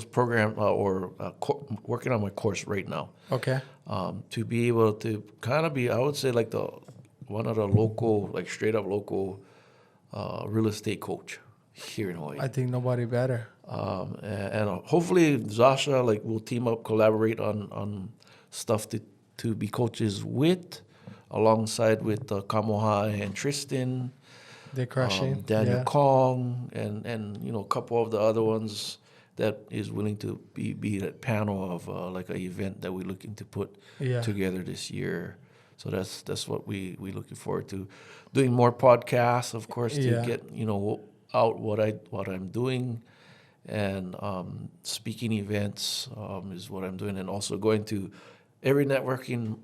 programs working on my course right now. Okay. To be able to kind of be, I would say, like one of the local, straight up local real estate coach here in Hawaii. I think nobody better. And hopefully Zasha, we'll team up, collaborate on stuff to be coaches with, alongside with Kamohai and Tristan. They're crushing. Daniel Kong and a couple of the other ones that is willing to be that panel of an event that we're looking to put together this year. So that's what we looking forward to. Doing more podcasts, of course, to get out what I'm doing, and speaking events is what I'm doing, and also going to every networking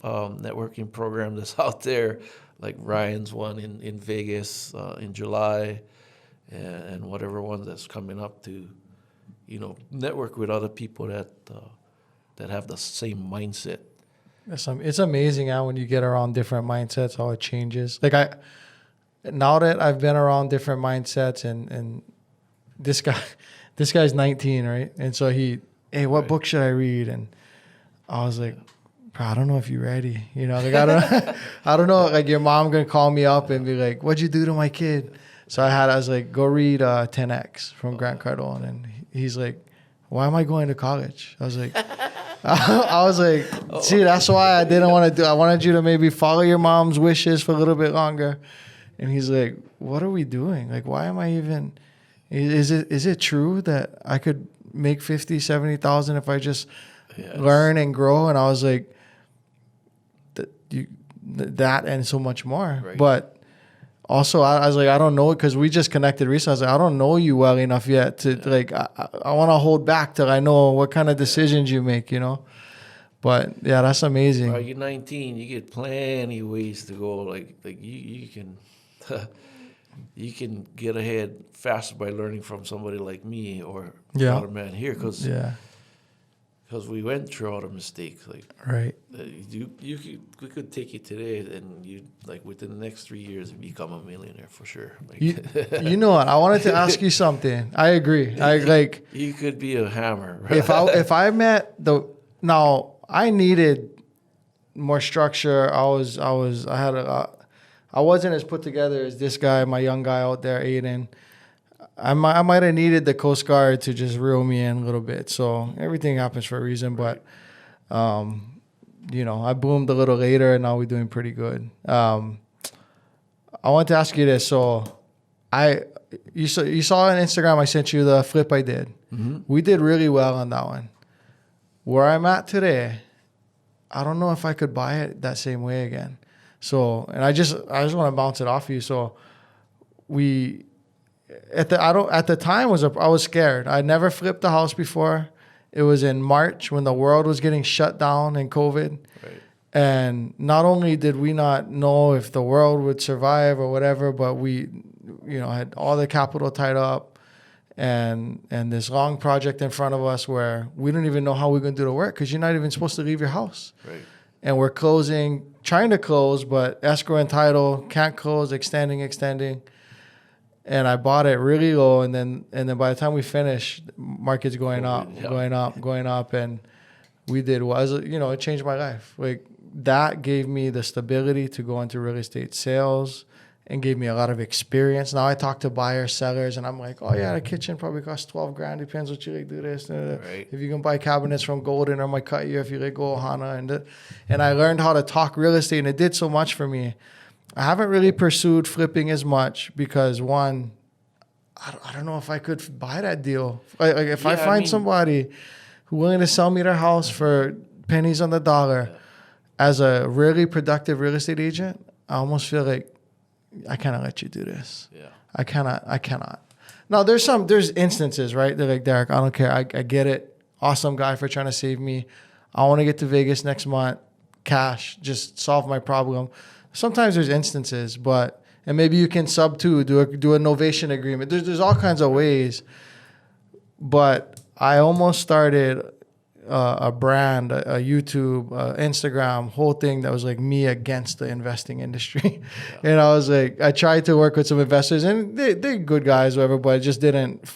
program that's out there, like Ryan's one in Vegas in July, and whatever one that's coming up to, network with other people that have the same mindset. It's amazing how when you get around different mindsets, how it changes. Now that I've been around different mindsets, and this guy's 19, right? And so what book should I read? And I was like, bro, I don't know if you're ready. I don't know. Your mom gonna call me up and be like, "What'd you do to my kid?" So I was like, "Go read 10X from Grant Cardone," and he's like, "Why am I going to college?" I was like, "See, that's why I didn't want to do. I wanted you to maybe follow your mom's wishes for a little bit longer." And he's like, "What are we doing? Why am I even? Is it true that I could make 50, 70,000 if I just learn and grow?" And I was like, that and so much more. Right. But also, I was like, I don't know, because we just connected recently. I was like, I don't know you well enough yet to I want to hold back till I know what kind of decisions you make, But yeah, that's amazing. You're 19. You get plenty of ways to go. You can you can get ahead faster by learning from somebody like me or another man here, because we went through all the mistakes. Right. We could take you today, and you within the next 3 years, you become a millionaire for sure. You know what? I wanted to ask you something. I agree. You could be a hammer. if I met I needed more structure. I wasn't as put together as this guy, my young guy out there, Aiden. I might have needed the Coast Guard to just reel me in a little bit. So everything happens for a reason. But, I boomed a little later, and now we're doing pretty good. I want to ask you this. So, you saw on Instagram I sent you the flip I did. Mm-hmm. We did really well on that one. Where I'm at today, I don't know if I could buy it that same way again. So, and I just want to bounce it off you. So, at the time I was scared. I never flipped a house before. It was in March when the world was getting shut down in COVID. Right. And not only did we not know if the world would survive or whatever, but we, had all the capital tied up and this long project in front of us where we don't even know how we're going to do the work because you're not even supposed to leave your house. Right. And we're trying to close, but escrow and title can't close, extending. And I bought it really low, and then by the time we finished, market's going up, going up, and we did it changed my life. Like that gave me the stability to go into real estate sales, and gave me a lot of experience. Now I talk to buyers, sellers, and I'm like, oh yeah, the kitchen probably costs $12,000. Depends what you like. Do this. Right. If you can buy cabinets from Golden, or might cut you if you like go Ohana, and I learned how to talk real estate, and it did so much for me. I haven't really pursued flipping as much because one, I don't know if I could buy that deal. If I find somebody who's willing to sell me their house for pennies on the dollar, as a really productive real estate agent, I almost feel like I cannot let you do this. Yeah. I cannot. Now there's instances, right? They're like, Derek, I don't care. I get it. Awesome guy for trying to save me. I want to get to Vegas next month. Cash, just solve my problem. Sometimes there's instances, and maybe you can do a novation agreement. There's all kinds of ways. But I almost started a brand, a YouTube, Instagram, whole thing that was like me against the investing industry. Yeah. And I was like, I tried to work with some investors, and they're good guys, whatever, but it just didn't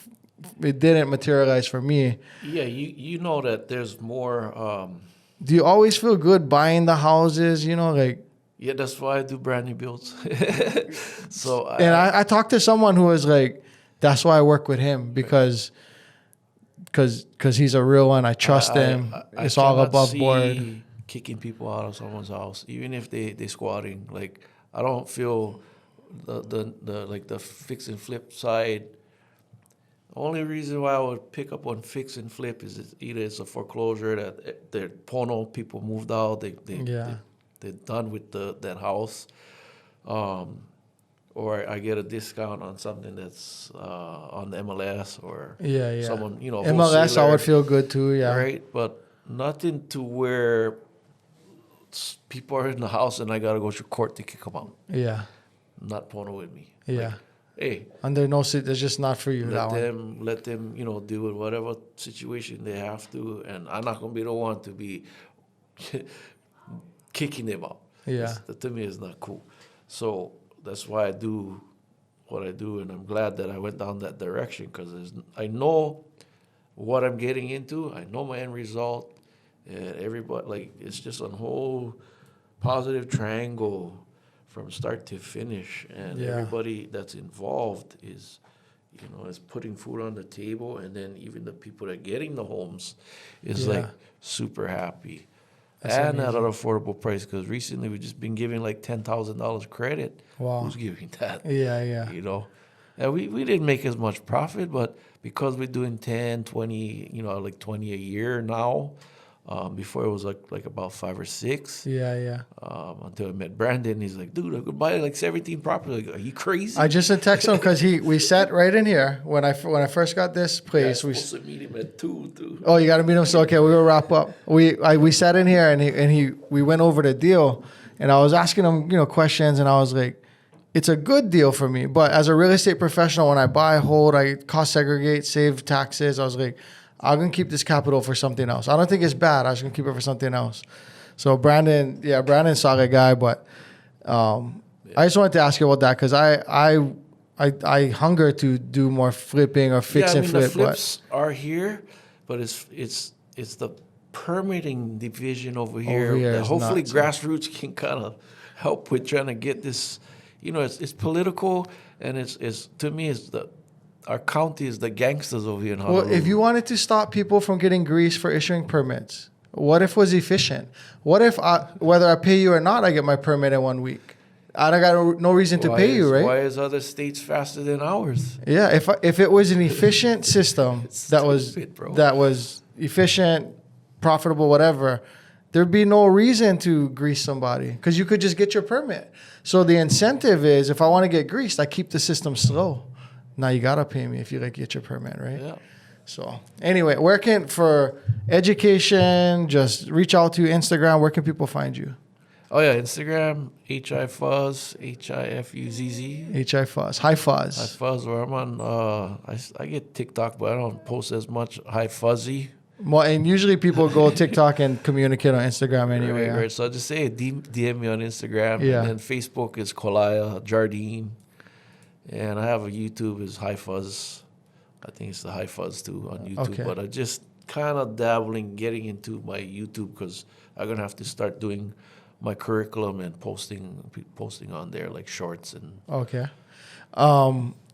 materialize for me. Yeah, you know that there's more. Do you always feel good buying the houses? Yeah, that's why I do brand new builds. So I talked to someone who was like, that's why I work with him because he's a real one. I trust him. It's all above board. Kicking people out of someone's house, even if they squatting. Like I don't feel the fix and flip side. The only reason why I would pick up on fix and flip is either it's a foreclosure that their Pono people moved out. They're done with that house, or I get a discount on something that's on the MLS or someone MLS. Wholesaler, I would feel good too. Yeah, right. But nothing to where people are in the house and I gotta go to court to kick them out. Yeah, not Pono with me. Yeah. Like, hey, under no seat, it's just not for you. Let them, deal with whatever situation they have to, and I'm not gonna be the one to be kicking them out. Yeah, that to me is not cool. So that's why I do what I do, and I'm glad that I went down that direction because I know what I'm getting into. I know my end result, and everybody it's just a whole positive triangle from start to finish, and everybody that's involved is putting food on the table, and then even the people that are getting the homes is super happy. That's and amazing. At an affordable price, because recently we've just been giving like $10,000 credit. Wow. Who's giving that? Yeah. And we didn't make as much profit, but because we're doing 10, 20, like 20 a year now, before it was like about 5 or 6. Yeah. Until I met Brandon, he's like, dude, I could buy like 17 properties. Like, are you crazy? I just text him because we sat right in here when I first got this place. We supposed to meet him at 2 too. Oh, you got to meet him. So okay, we will wrap up. We sat in here and we went over the deal, and I was asking him questions, and I was like, it's a good deal for me, but as a real estate professional, when I buy, hold, I cost segregate, save taxes. I was like, I'm going to keep this capital for something else. I don't think it's bad. I was going to keep it for something else. So Brandon's solid guy, but I just wanted to ask you about that because I hunger to do more flipping or fix and flip. The flips are here, but it's the permitting division over here that hopefully grassroots can kind of help with trying to get this. It's political, and it's to me our county is the gangsters over here in Honolulu. Well, if you wanted to stop people from getting greased for issuing permits, what if it was efficient? What if whether I pay you or not, I get my permit in 1 week? I don't got no reason to pay you, right? Why is other states faster than ours? Yeah, if it was an efficient system that stupid, bro. was efficient, profitable, whatever, there'd be no reason to grease somebody because you could just get your permit. So the incentive is if I want to get greased, I keep the system slow. Now you gotta pay me if you like get your permit, right? Yeah. So anyway, where can for education, just reach out to Instagram. Where can people find you? Oh yeah, Instagram, HIFuzz, HIFUZZ. HI Fuzz, High Fuzz. HIFuzz, where I'm on. I get TikTok, but I don't post as much. High Fuzzy. Well, and usually people go TikTok and communicate on Instagram anyway. Right, Yeah. right. So just say DM me on Instagram. Yeah. And then Facebook is Kolaiah, Jardine. And I have a YouTube is HIFuzz. I think it's the HIFuzz too on YouTube. Okay. But I just kind of dabbling, getting into my YouTube because I'm going to have to start doing my curriculum and posting on there like shorts and Okay.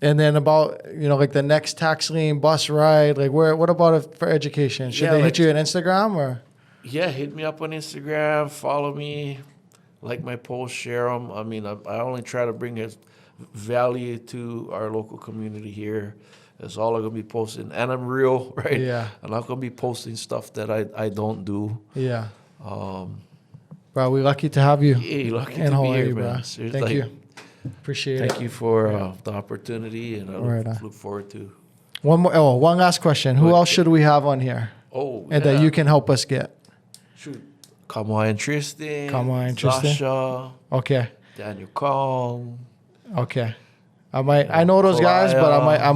And then about, like the next tax lien bus ride, like what about it for education? Should Yeah, they like- hit you on Instagram or? yeah, hit me up on Instagram, follow me, like my posts, share them. I mean, I only try to bring as value to our local community here. That's all I'm gonna be posting, and I'm real, right? Yeah. I'm not gonna be posting stuff that I don't do. Yeah. Bro, we're lucky to have you Hey, lucky in to be Hawaii, here, bro. man. Seriously, Thank like, you. Appreciate it. Thank you for the opportunity, and I Right on. look forward to. One last question. Who What? else should we have on here Oh, and yeah. that you can help us get? Shoot. Kamai and Tristan. Kamai and Tristan. Sasha, Okay. Daniel Kong. Okay. I know those guys, but I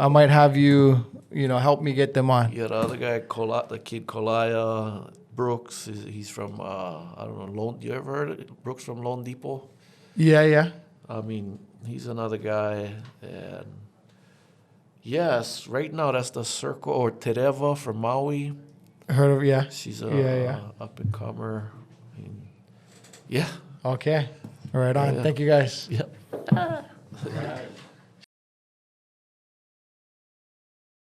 might have you, help me get them on. Yeah, the other guy, the kid Kolaiah Brooks. He's from I don't know. You ever heard of it? Brooks from Lone Depot? Yeah. I mean, he's another guy. And yes, right now that's the Circle or Tereva from Maui. Heard of yeah. She's a Yeah. up and comer. Yeah. Okay. Right on. Yeah. Thank you guys. Yep.